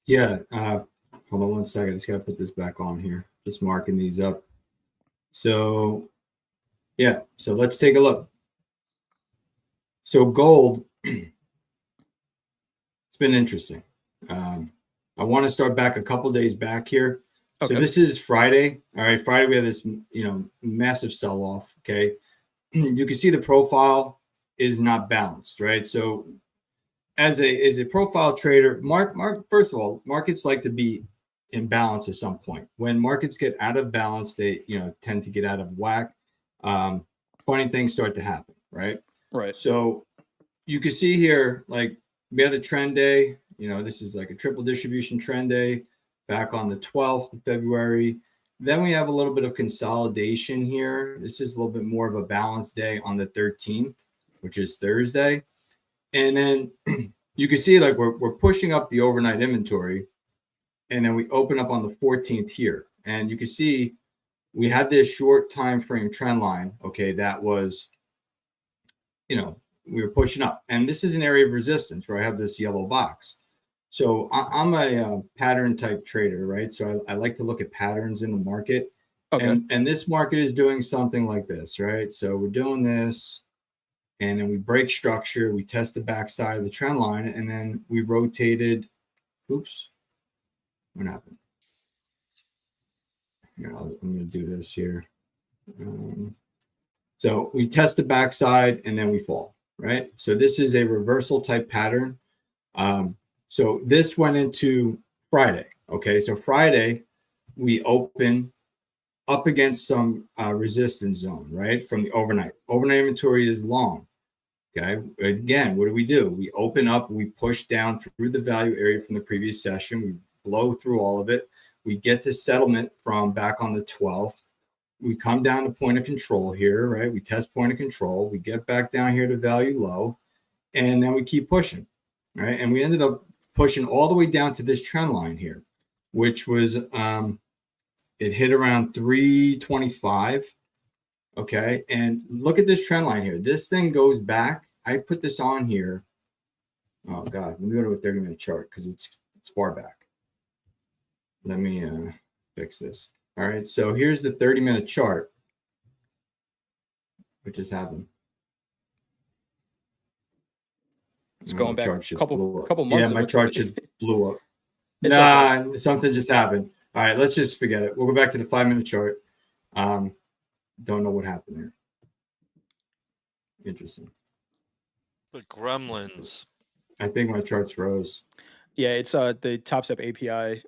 Yeah. Hold on one second. I just got to put this back on here. Just marking these up. So, yeah. So let's take a look. So gold, it's been interesting. I want to start back a couple days back here. Okay. So this is Friday. All right. Friday, we have this, massive sell-off. Okay. You can see the profile is not balanced, right? So as a profile trader, first of all, markets like to be in balance at some point. When markets get out of balance, they tend to get out of whack. Funny things start to happen, right? Right. So you can see here, like we had a trend day. This is like a triple distribution trend day back on the 12th of February. Then we have a little bit of consolidation here. This is a little bit more of a balanced day on the 13th, which is Thursday. And then you can see like we're pushing up the overnight inventory. And then we open up on the 14th here. And you can see we had this short time frame trend line. Okay, that was, we were pushing up. And this is an area of resistance where I have this yellow box. So I'm a pattern type trader, right? So I like to look at patterns in the market. Okay. And this market is doing something like this, right? So we're doing this, and then we break structure, we test the backside of the trend line, and then we rotated. Oops, what happened? Here, I'm going to do this here. So we test the backside, and then we fall, right? So this is a reversal type pattern. So this went into Friday. Okay, so Friday we open up against some resistance zone, right? From the overnight. Overnight inventory is long. Okay, again, what do? We open up, we push down through the value area from the previous session. We blow through all of it. We get to settlement from back on the 12th. We come down to point of control here, right? We test point of control. We get back down here to value low, and then we keep pushing, right? And we ended up pushing all the way down to this trend line here, which was, it hit around 325. Okay. And look at this trend line here. This thing goes back. I put this on here. Oh God, let me go to a 30-minute chart because it's far back. Let me fix this. All right. So here's the 30-minute chart. What just happened? It's going back a couple months. Yeah, my chart just blew up. Nah, something just happened. All right, let's just forget it. We'll go back to the 5-minute chart. Don't know what happened there. Interesting. The gremlins. I think my charts froze. Yeah, it's the Topstep API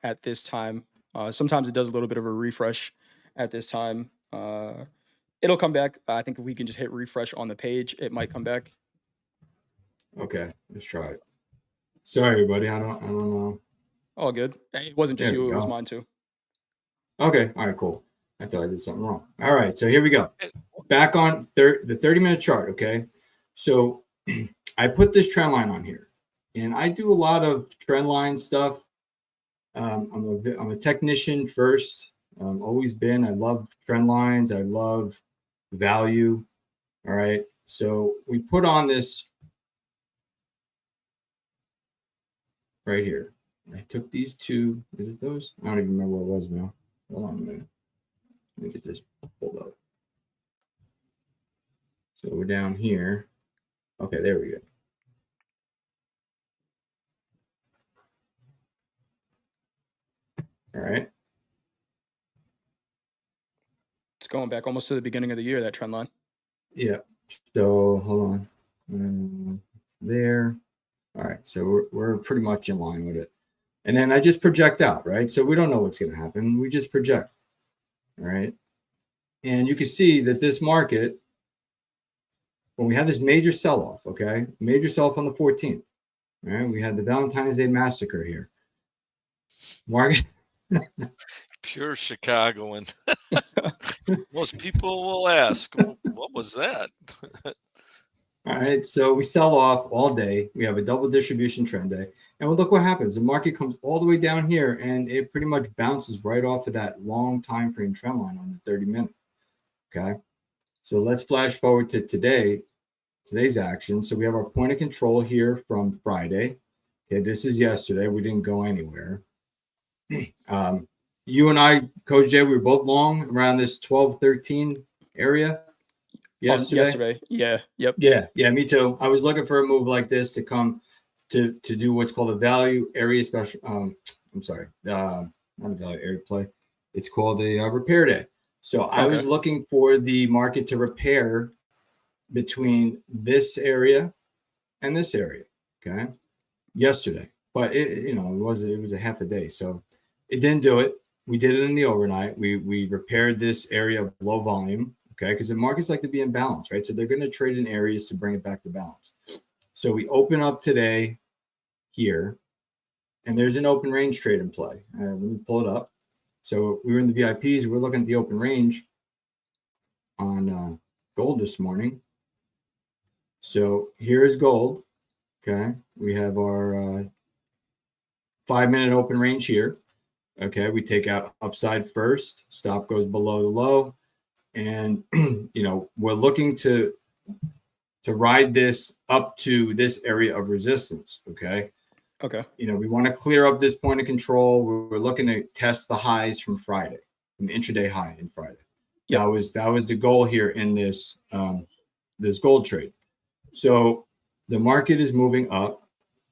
at this time. Sometimes it does a little bit of a refresh at this time. It'll come back. I think if we can just hit refresh on the page, it might come back. Okay, let's try it. Sorry, everybody. I don't know. All good. It wasn't just you; it was mine too. Okay. All right, cool. I thought I did something wrong. All right. So here we go. Eh, Back on the 30-minute chart. Okay. So I put this trend line on here, and I do a lot of trend line stuff. I'm a technician first. Always been. I love trend lines. I love value. All right. So we put on this right here. I took these two. Is it those? I don't even remember what it was now. Hold on a minute. Let me get this pulled up. So we're down here. Okay, there we go. All right. It's going back almost to the beginning of the year, that trend line. Yeah. So hold on. There. All right. So we're pretty much in line with it. And then I just project out, right? So we don't know what's going to happen. We just project. All right. And you can see that this market, when we had this major sell-off, okay, major sell-off on the 14th, all right, we had the Valentine's Day massacre here. Market. Pure Chicagoan. Most people will ask, what was that? All right, so we sell off all day. We have a double distribution trend day. And well, look what happens. The market comes all the way down here, and it pretty much bounces right off of that long time frame trend line on the 30-minute. Okay, so let's flash forward to today's action. So we have our point of control here from Friday. Okay, this is yesterday. We didn't go anywhere. You and I, Coach Jay, we were both long around this 12-13 area yesterday. Yeah. Yep. Yeah, me too. I was looking for a move like this to come to do what's called a value area special. I'm sorry, not a value area play. It's called a repair day. So I was looking for the market to repair between this area and this area. Okay, yesterday, but it was a half a day, so it didn't do it. We did it in the overnight. We repaired this area of low volume. Okay, because the markets like to be in balance, right? So they're going to trade in areas to bring it back to balance. So we open up today here, and there's an open range trade in play. Let me pull it up. So we were in the VIPs. We're looking at the open range on gold this morning. So here's gold. Okay, we have our 5-minute open range here. Okay, we take out upside first. Stop goes below the low. And, we're looking to ride this up to this area of resistance. Okay. We want to clear up this point of control. We're looking to test the highs from Friday, from the intraday high in Friday. Yep. That was the goal here in this this gold trade. So the market is moving up.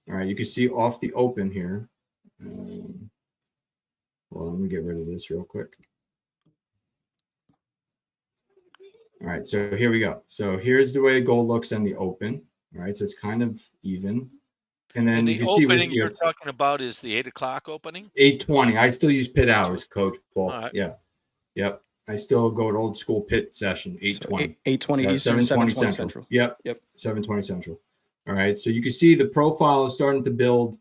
All right. You can see off the open here. Well, let me get rid of this real quick. All right, so here we go. So here's the way gold looks in the open. All right, so it's kind of even. And then the you can opening see you're talking about is the 8 o'clock opening? 8:20. I still use pit hours, Coach Paul. Right. Yeah. Yep. I still go to old school pit session, 8:20. 8:20 Eastern, 7:20 Central. Yep. 7:20 Central. All right. So you can see the profile is starting to build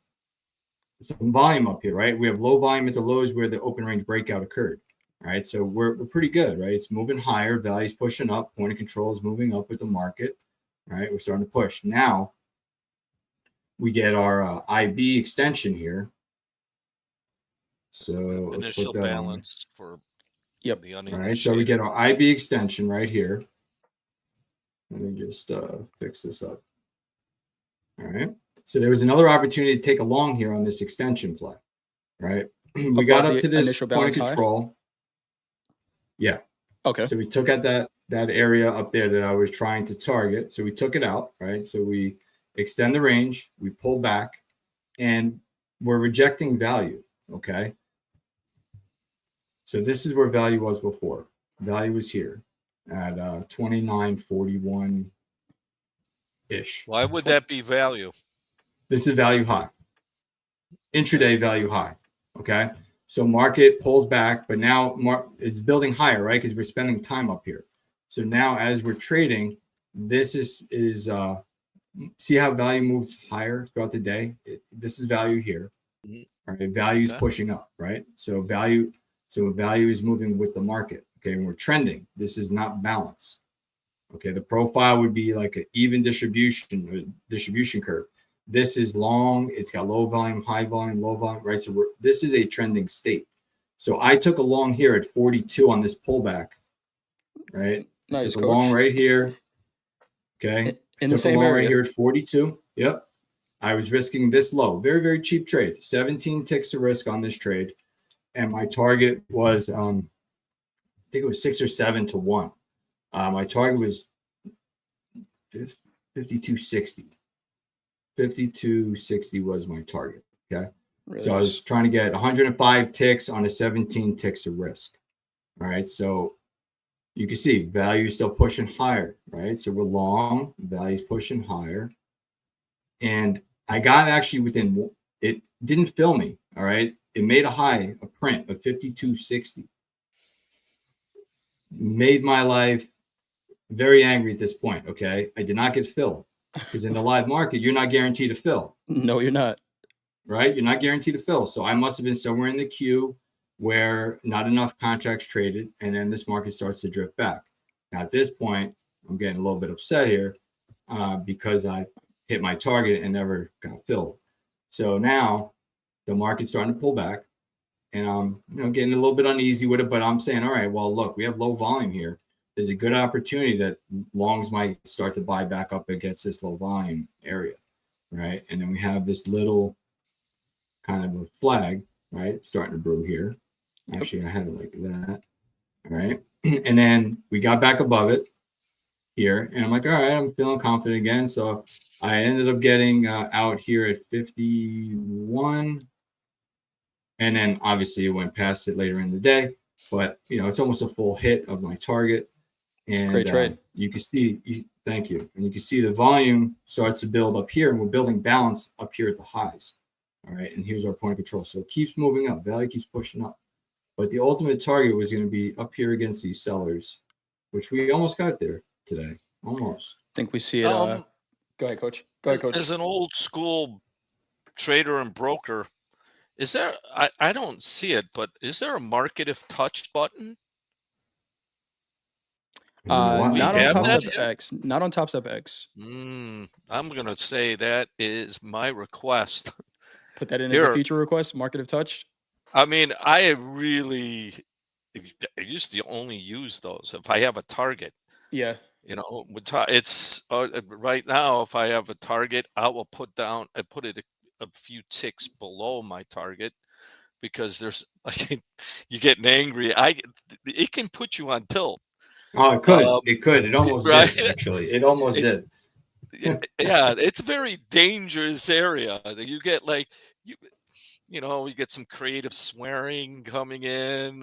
some volume up here, right? We have low volume at the lows where the open range breakout occurred. All right, so we're pretty good, right? It's moving higher, value's pushing up, point of control is moving up with the market. All right, we're starting to push. Now we get our IB extension here. So initial balance for the uninitiated. All right, so we get our IB extension right here. Let me just fix this up. All right, so there was another opportunity to take a long here on this extension play. Right, we got up to this point of control. High? Yeah. Okay. So we took out that area up there that I was trying to target. So we took it out, right? So we extend the range, we pull back, and we're rejecting value, okay? So this is where value was before. Value was here at 29.41-ish. Why would that be value? This is value high. Intraday value high, okay? So market pulls back, but now it's building higher, right? Because we're spending time up here. So now as we're trading, this is see how value moves higher throughout the day? This is value here. All right, value is pushing up, right? So value So value is moving with the market. Okay, and we're trending. This is not balance. Okay, the profile would be like an even distribution curve. This is long. It's got low volume, high volume, low volume, right? So this is a trending state. So I took a long here at 42 on this pullback, right? Nice, I took a coach. long right here. Okay, in the same area area right here at 42. Yep. I was risking this low. Very, very cheap trade. 17 ticks of risk on this trade. And my target was, I think it was 6 or 7 to 1. My target was 52.60. 52.60 was my target. Okay. really So I nice. was trying to get 105 ticks on a 17 ticks of risk. All right. So you can see value is still pushing higher, right? So we're long, value's pushing higher. And I got actually within, it didn't fill me. All right. It made a high, a print of 52.60. Made my life very angry at this point. Okay. I did not get filled because in the live market, you're not guaranteed to fill. No, you're not. Right. You're not guaranteed to fill. So I must have been somewhere in the queue where not enough contracts traded. And then this market starts to drift back. Now, at this point, I'm getting a little bit upset here because I hit my target and never got filled. So now the market's starting to pull back and I'm getting a little bit uneasy with it, but I'm saying, all right, well, look, we have low volume here. There's a good opportunity that longs might start to buy back up against this low volume area, right? And then we have this little kind of a flag, right, starting to brew here. Actually, I had it like that, all right? And then we got back above it here, and I'm like, all right, I'm feeling confident again. So I ended up getting out here at 51. And then obviously it went past it later in the day, but it's almost a full hit of my target. And great trade. You can see, thank you. And you can see the volume starts to build up here, and we're building balance up here at the highs. All right. And here's our point of control. So it keeps moving up. Value keeps pushing up. But the ultimate target was going to be up here against these sellers, which we almost got there today. Almost. I think we see it. Go ahead, coach. Go ahead, coach. As an old school trader and broker, is there, I don't see it, but is there a market if touched button? Not on have that Topstep here? X. Not on Topstep X. I'm going to say that is my request. Put that in as a feature request, market if touched. I mean, I used to only use those if I have a target. Yeah. It's right now, if I have a target, I will put it a few ticks below my target because there's like you're getting angry. It can put you on tilt. Oh, it could. It could. It almost right? did, actually. It almost did. Yeah, it's a very dangerous area. You get like you get some creative swearing coming in.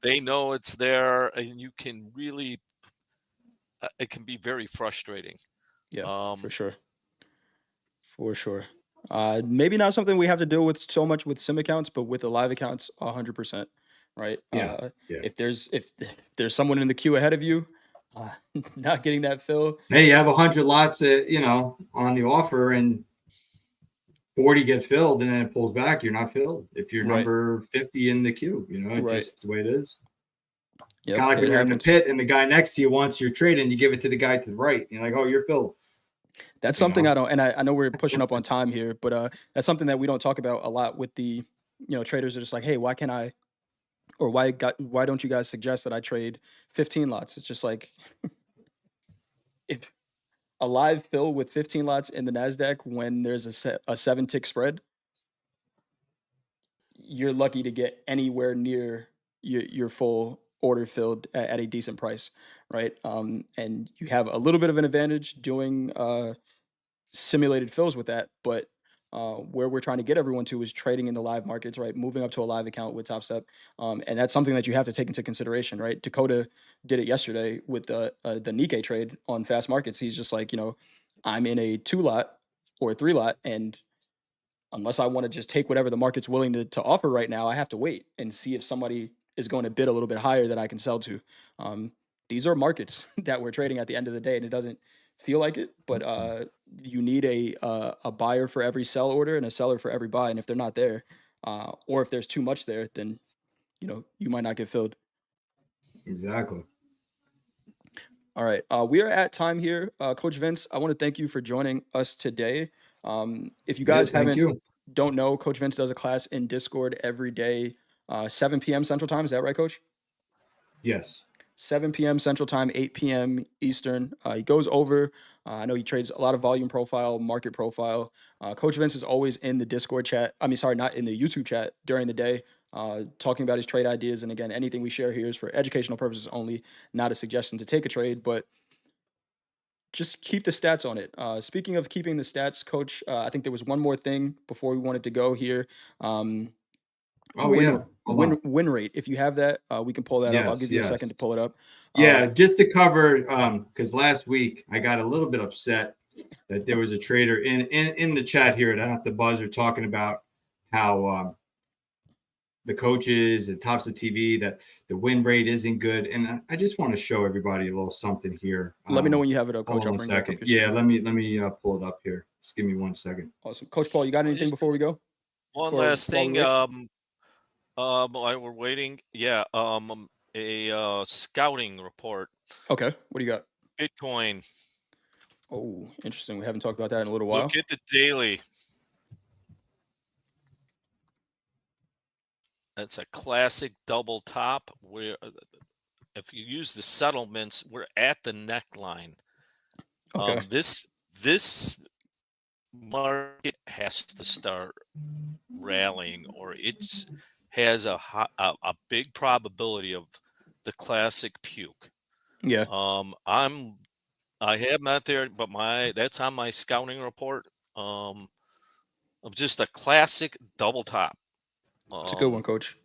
They know it's there, and you can really it can be very frustrating. Yeah, for sure. For sure. Maybe not something we have to deal with so much with sim accounts, but with the live accounts, 100%. Right. Yeah. If there's someone in the queue ahead of you, not getting that fill. Hey, you have 100 lots, on the offer, and 40 get filled, and then it pulls back. You're not filled if you're number 50 in the queue. It's just the way it is. It's kind of like when you're in the pit and the guy next to you wants your trade, and you give it to the guy to the right. You're like, oh, you're filled. That's something I don't, and I know we're pushing up on time here, but that's something that we don't talk about a lot with the, traders are just like, hey, why can't I, or why don't you guys suggest that I trade 15 lots? It's just like, if a live fill with 15 lots in the Nasdaq when there's a 7 tick spread, you're lucky to get anywhere near your full order filled at a decent price, right? And you have a little bit of an advantage doing simulated fills with that, but where we're trying to get everyone to is trading in the live markets, right? Moving up to a live account with Topstep, and that's something that you have to take into consideration, right? Dakota did it yesterday with the Nikkei trade on fast markets. He's just like, I'm in a 2 lot or a 3 lot, and unless I want to just take whatever the market's willing to offer right now, I have to wait and see if somebody is going to bid a little bit higher that I can sell to. These are markets that we're trading at the end of the day, and it doesn't feel like it, but you need a buyer for every sell order and a seller for every buy. And if they're not there, or if there's too much there, then you might not get filled. Exactly. All right. We are at time here. Coach Vince, I want to thank you for joining us today. If you Yeah, guys thank you. don't know, Coach Vince does a class in Discord every day, 7 p.m. Central Time. Is that right, Coach? Yes. 7 p.m. Central Time, 8 p.m. Eastern. He goes over. I know he trades a lot of volume profile, market profile. Coach Vince is always in the Discord chat. I mean, sorry, not in the YouTube chat during the day, talking about his trade ideas. And again, anything we share here is for educational purposes only, not a suggestion to take a trade, but just keep the stats on it. Speaking of keeping the stats, Coach, I think there was one more thing before we wanted to go here. Oh yeah. Hold on. Win rate. If you have that, we can pull that up. I'll Yes. give you a Yes. second to pull it up. Yeah, just to cover, because last week I got a little bit upset that there was a trader in the chat here at the buzzer talking about how the coaches at TopstepTV that the win rate isn't good, and I just want to show everybody a little something here. Let me know when you have it up, Hold Coach. on I'll one bring it back up second. your Yeah, screen. let me pull it up here. Just give me 1 second. Awesome, Coach Paul. You got anything before we go? One Or last while we thing. wait? While we're waiting, yeah, a scouting report. Okay. What do you got? Bitcoin. Oh, interesting. We haven't talked about that in a little while. Look at the daily. That's a classic double top. Where if you use the settlements, we're at the neckline. Okay. This market has to start rallying, or it's has a big probability of the classic puke. Yeah. I have not there, but that's on my scouting report. Of just a classic double top. It's a good one, Coach.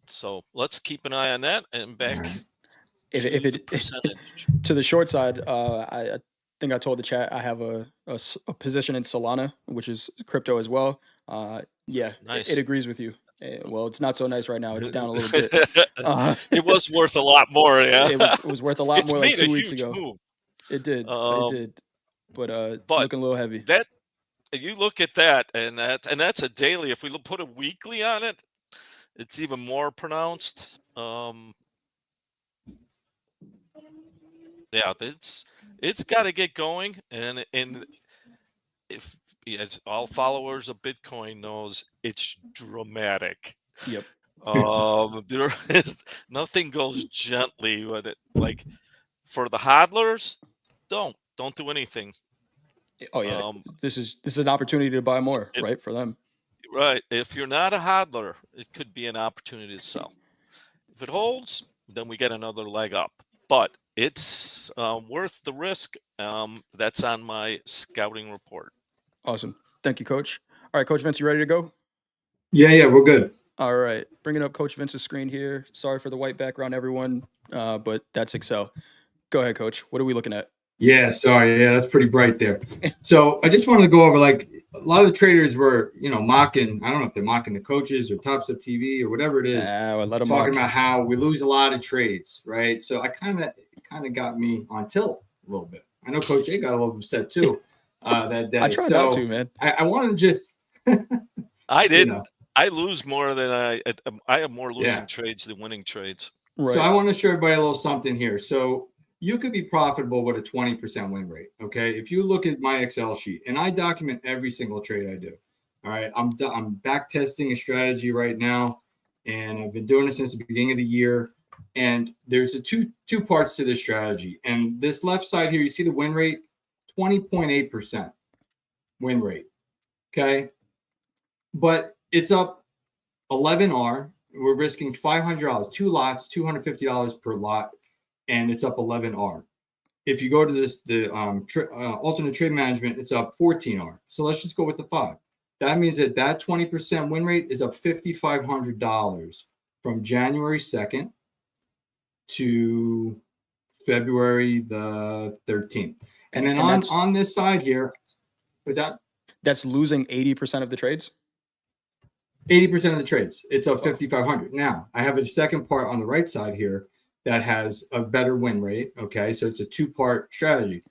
So let's keep an eye on that and back If to the it percentage. to the short side, I think I told the chat I have a position in Solana, which is crypto as well. Yeah, Nice. it agrees with you. Well, it's not so nice right now. It's down a little bit. It was worth a lot more. Yeah, it was worth a lot it's more like made a 2 weeks huge ago. move. It did. It did. But it's But looking a little heavy. that you look at that, and that's a daily. If we put a weekly on it, it's even more pronounced. Yeah, it's got to get going, and if as all followers of Bitcoin knows, it's dramatic. Yep. There is nothing goes gently with it. Like for the hodlers, don't do anything. Oh yeah, this is an opportunity to buy more, right, for them. Right. If you're not a hodler, it could be an opportunity to sell. If it holds, then we get another leg up. But it's worth the risk. That's on my scouting report. Awesome. Thank you, Coach. All right, Coach Vince, you ready to go? Yeah, we're good. All right, bringing up Coach Vince's screen here. Sorry for the white background, everyone, but that's Excel. Go ahead, Coach. What are we looking at? Yeah, sorry. Yeah, that's pretty bright there. So I just wanted to go over, like, a lot of the traders were, mocking. I don't know if they're mocking the coaches or TopstepTV or whatever it is. Let them talking mock. about how we lose a lot of trades, right? So I kind of got me on tilt a little bit. I know Coach A got a little upset too that day. I tried not to, man. I want to just. I didn't. I lose more than I have more losing trades than winning trades. Right. So I want to show everybody a little something here. So you could be profitable with a 20% win rate. Okay. If you look at my Excel sheet, and I document every single trade I do. All right. I'm back testing a strategy right now, and I've been doing it since the beginning of the year. And there's two parts to this strategy. And this left side here, you see the win rate, 20.8% win rate. Okay. But it's up 11R. We're risking $500, 2 lots, $250 per lot, and it's up 11R. If you go to the alternate trade management, it's up 14R. So let's just go with the 5. That means that 20% win rate is up $5,500 from January 2nd to February the 13th. And then on this side here, was that? That's losing 80% of the trades? 80% of the trades. It's up 5,500. Now, I have a second part on the right side here that has a better win rate. Okay, so it's a 2-part strategy.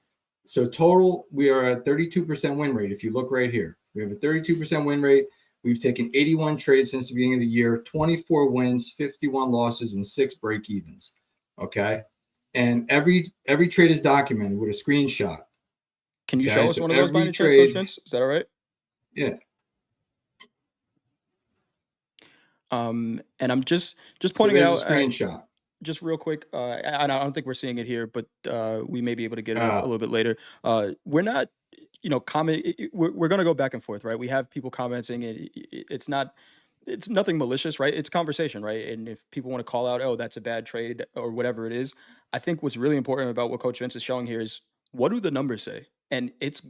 So total, we are at 32% win rate. If you look right here, we have a 32% win rate. We've taken 81 trades since the beginning of the year, 24 wins, 51 losses, and 6 break evens. Okay. And every trade is documented with a screenshot. Can you Okay, show us so one of those by every any chance, Coach trade, Vince? Is that all right? yeah. And I'm just So pointing it there's out. a screenshot. Just real quick, and I don't think we're seeing it here, but we may be able to get it up a Uh, little bit later. We're not, we're going to go back and forth, right? We have people commenting, and it's nothing malicious, right? It's conversation, right? And if people want to call out, oh, that's a bad trade or whatever it is, I think what's really important about what Coach Vince is showing here is what do the numbers say? And it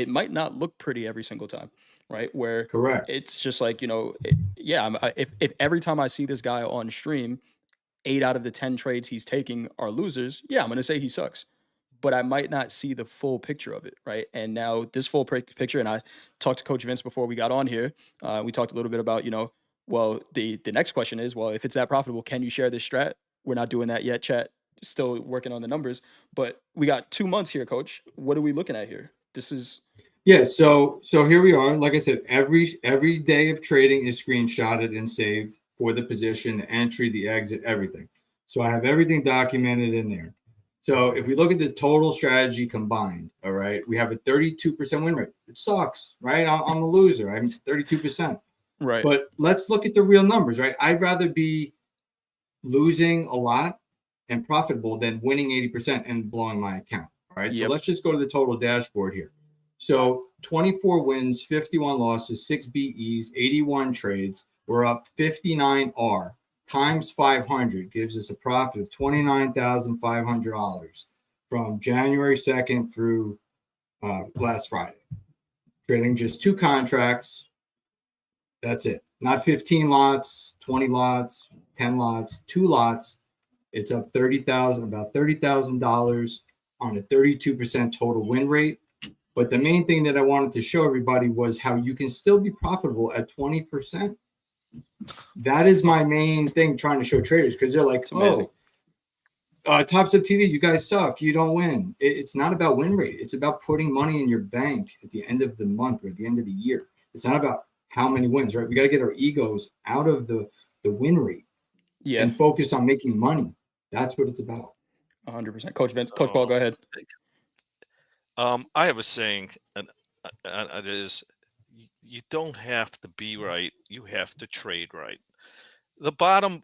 might not look pretty every single time, right? Where correct. it's just like, if every time I see this guy on stream, 8 out of the 10 trades he's taking are losers, yeah, I'm going to say he sucks. But I might not see the full picture of it, right? And now this full picture, and I talked to Coach Vince before we got on here. We talked a little bit about, well, the next question is, well, if it's that profitable, can you share this strat? We're not doing that yet, chat. Still working on the numbers, but we got 2 months here, Coach. What are we looking at here? This is Yeah, so here we are. Like I said, every day of trading is screenshotted and saved for the position, the entry, the exit, everything. So I have everything documented in there. So if we look at the total strategy combined, all right, we have a 32% win rate. It sucks, right? I'm a loser. I'm 32%. right. But let's look at the real numbers, right? I'd rather be losing a lot and profitable than winning 80% and blowing my account. All right. So Yep. let's just go to the total dashboard here. So 24 wins, 51 losses, 6 BEs, 81 trades. We're up 59 R times 500 gives us a profit of $29,500 from January 2nd through last Friday. Trading just 2 contracts. That's it. Not 15 lots, 20 lots, 10 lots, 2 lots. It's up about $30,000 on a 32% total win rate. But the main thing that I wanted to show everybody was how you can still be profitable at 20%. That is my main thing trying to show traders, because they're like, amazing. TopstepTV, you guys suck. You don't win. It's not about win rate. It's about putting money in your bank at the end of the month or at the end of the year. It's not about how many wins, right? We got to get our egos out of the win rate and focus on making money. That's what it's about. 100%. Coach Vince, Coach Paul, go ahead. I have a saying, and it is, you don't have to be right; you have to trade right. The bottom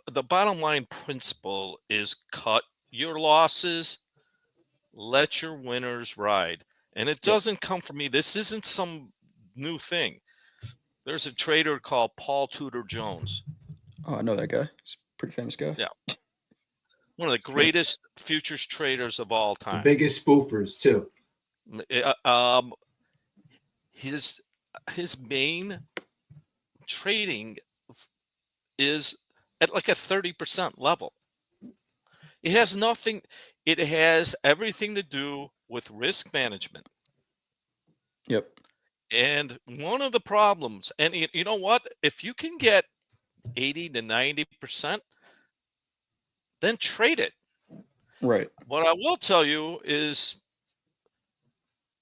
line principle is cut your losses, let your winners ride, and it doesn't come from me. This isn't some new thing. There's a trader called Paul Tudor Jones. Oh, I know that guy. He's a pretty famous guy. Yeah. One of the greatest futures traders of all time. The biggest spoofers too. His main trading is at like a 30% level. It has everything to do with risk management. Yep. And one of the problems, and you know what? If you can get 80 to 90%, then trade it. Right. What I will tell you is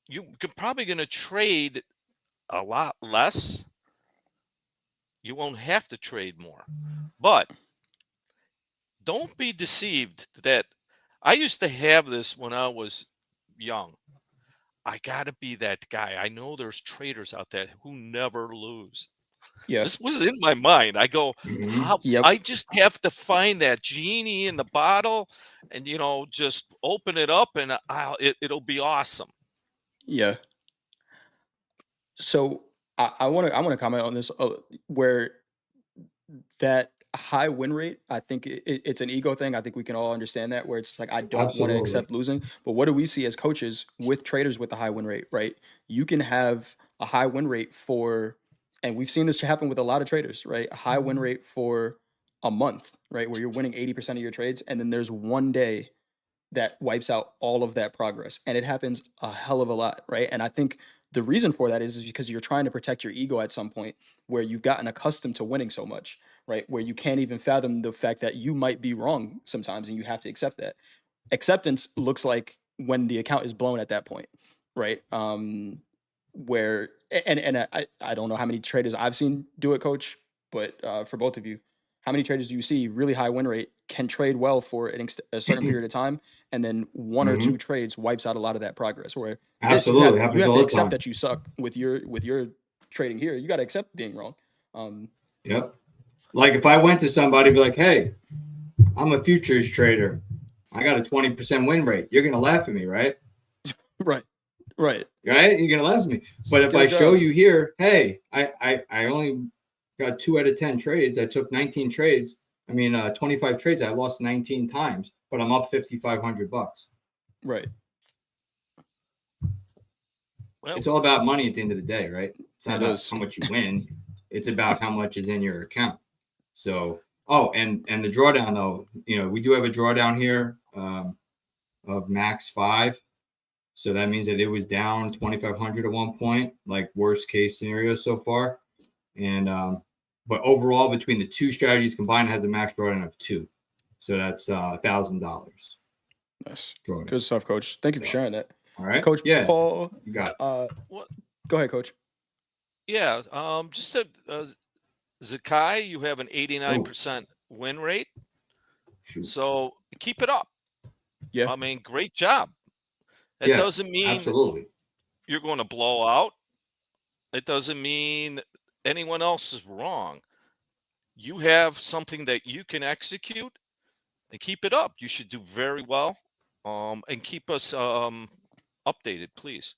you're probably going to trade a lot less. You won't have to trade more. But don't be deceived that I used to have this when I was young. I got to be that guy. I know there's traders out there who never lose. Yeah. This was in my mind. I go, Yep. I just have to find that genie in the bottle and, just open it up and it'll be awesome. Yeah. So I want to comment on this where that high win rate, I think it's an ego thing. I think we can all understand that, where it's like, I don't want to Absolutely. accept losing. But what do we see as coaches with traders with a high win rate, right? You can have a high win rate and we've seen this happen with a lot of traders, right? A high win rate for a month, right? Where you're winning 80% of your trades. And then there's one day that wipes out all of that progress. And it happens a hell of a lot, right? And I think the reason for that is because you're trying to protect your ego at some point where you've gotten accustomed to winning so much, right? Where you can't even fathom the fact that you might be wrong sometimes and you have to accept that. Acceptance looks like when the account is blown at that point, right? Where and I don't know how many traders I've seen do it, Coach, but for both of you, how many traders do you see really high win rate can trade well for a certain period of time, and then one or two trades wipes out a lot of that progress? Where this Absolutely. you Happens have all to the accept time. that you suck with your trading here. You got to accept being wrong. Yep. Like if I went to somebody, be like, hey, I'm a futures trader. I got a 20% win rate. You're gonna laugh at me, right? Right. Right? You're gonna laugh at me. But if Get a I show job. you here, hey, I only got 2 out of 10 trades. I took 19 trades. 25 trades. I lost 19 times, but I'm up $5,500. Right. Well, It's all about money at the end of the day, right? It's not It about is. how much you win. It's about how much is in your account. So, oh, and the drawdown though, we do have a drawdown here of max 5. So that means that it was down 2,500 at one point, like worst case scenario so far. And but overall, between the two strategies combined, it has a max drawdown of 2. So that's $1,000. Nice. Drawdown. Good stuff, Coach. Thank you for sharing that. All right, Coach yeah, Paul. you got it. what? Go ahead, Coach. Yeah. Just Zakai, you have an 89% win rate. Shoot. So keep it up. Yeah. I mean, great job. That doesn't mean absolutely you're going to blow out. It doesn't mean anyone else is wrong. You have something that you can execute and keep it up. You should do very well. And keep us updated, please.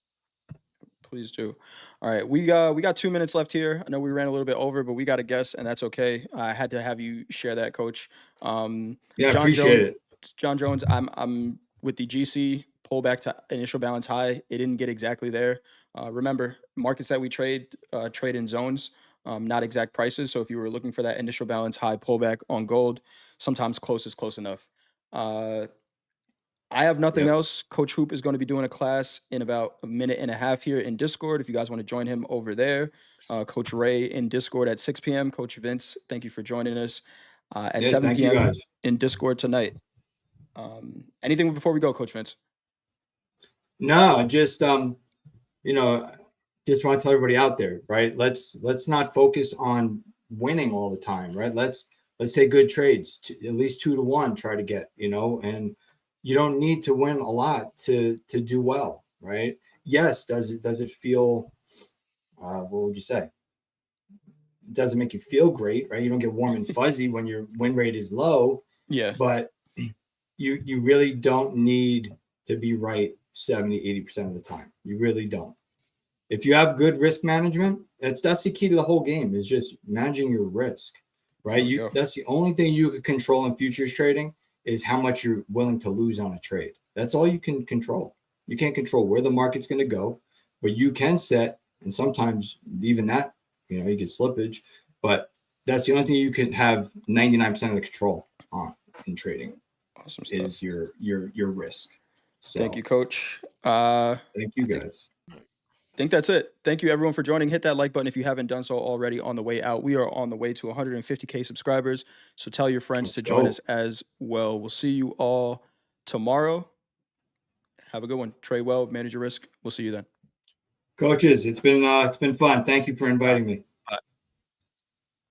Please do. All right, we got 2 minutes left here. I know we ran a little bit over, but we got a guess, and that's okay. I had to have you share that, Coach. Yeah, John appreciate Jones. it. John Jones. I'm with the GC pullback to initial balance high. It didn't get exactly there. Remember, markets that we trade in zones, not exact prices. So if you were looking for that initial balance high pullback on gold, sometimes close is close enough. I have nothing Yep. else. Coach Hoop is going to be doing a class in about a minute and a half here in Discord. If you guys want to join him over there, Coach Ray in Discord at 6 p.m. Coach Vince, thank you for joining us at 7 Thank you p.m. guys. in Discord tonight. Anything before we go, Coach Vince? No, just just want to tell everybody out there, right? Let's not focus on winning all the time, right? Let's take good trades, at least 2 to 1. Try to get, and you don't need to win a lot to do well, right? Yes, does it feel? What would you say? It doesn't make you feel great, right? You don't get warm and fuzzy when your win rate is low. Yeah, but you really don't need to be right 70-80% of the time. You really don't. If you have good risk management, that's the key to the whole game, is just managing your risk, right? That's the only thing you can control in futures trading, is how much you're willing to lose on a trade. That's all you can control. You can't control where the market's going to go, but you can set, and sometimes even that, you get slippage, but that's the only thing you can have 99% of the control on in trading. Awesome stuff. Is your risk. So, thank you, Coach. Thank you, guys. I think that's it. Thank you, everyone, for joining. Hit that like button if you haven't done so already on the way out. We are on the way to 150K subscribers, so tell your friends to join us as well. We'll see you all tomorrow. Have a good one. Trade well, manage your risk. We'll see you then. Coaches, it's been fun. Thank you for inviting me. Bye.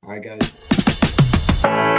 All right, guys.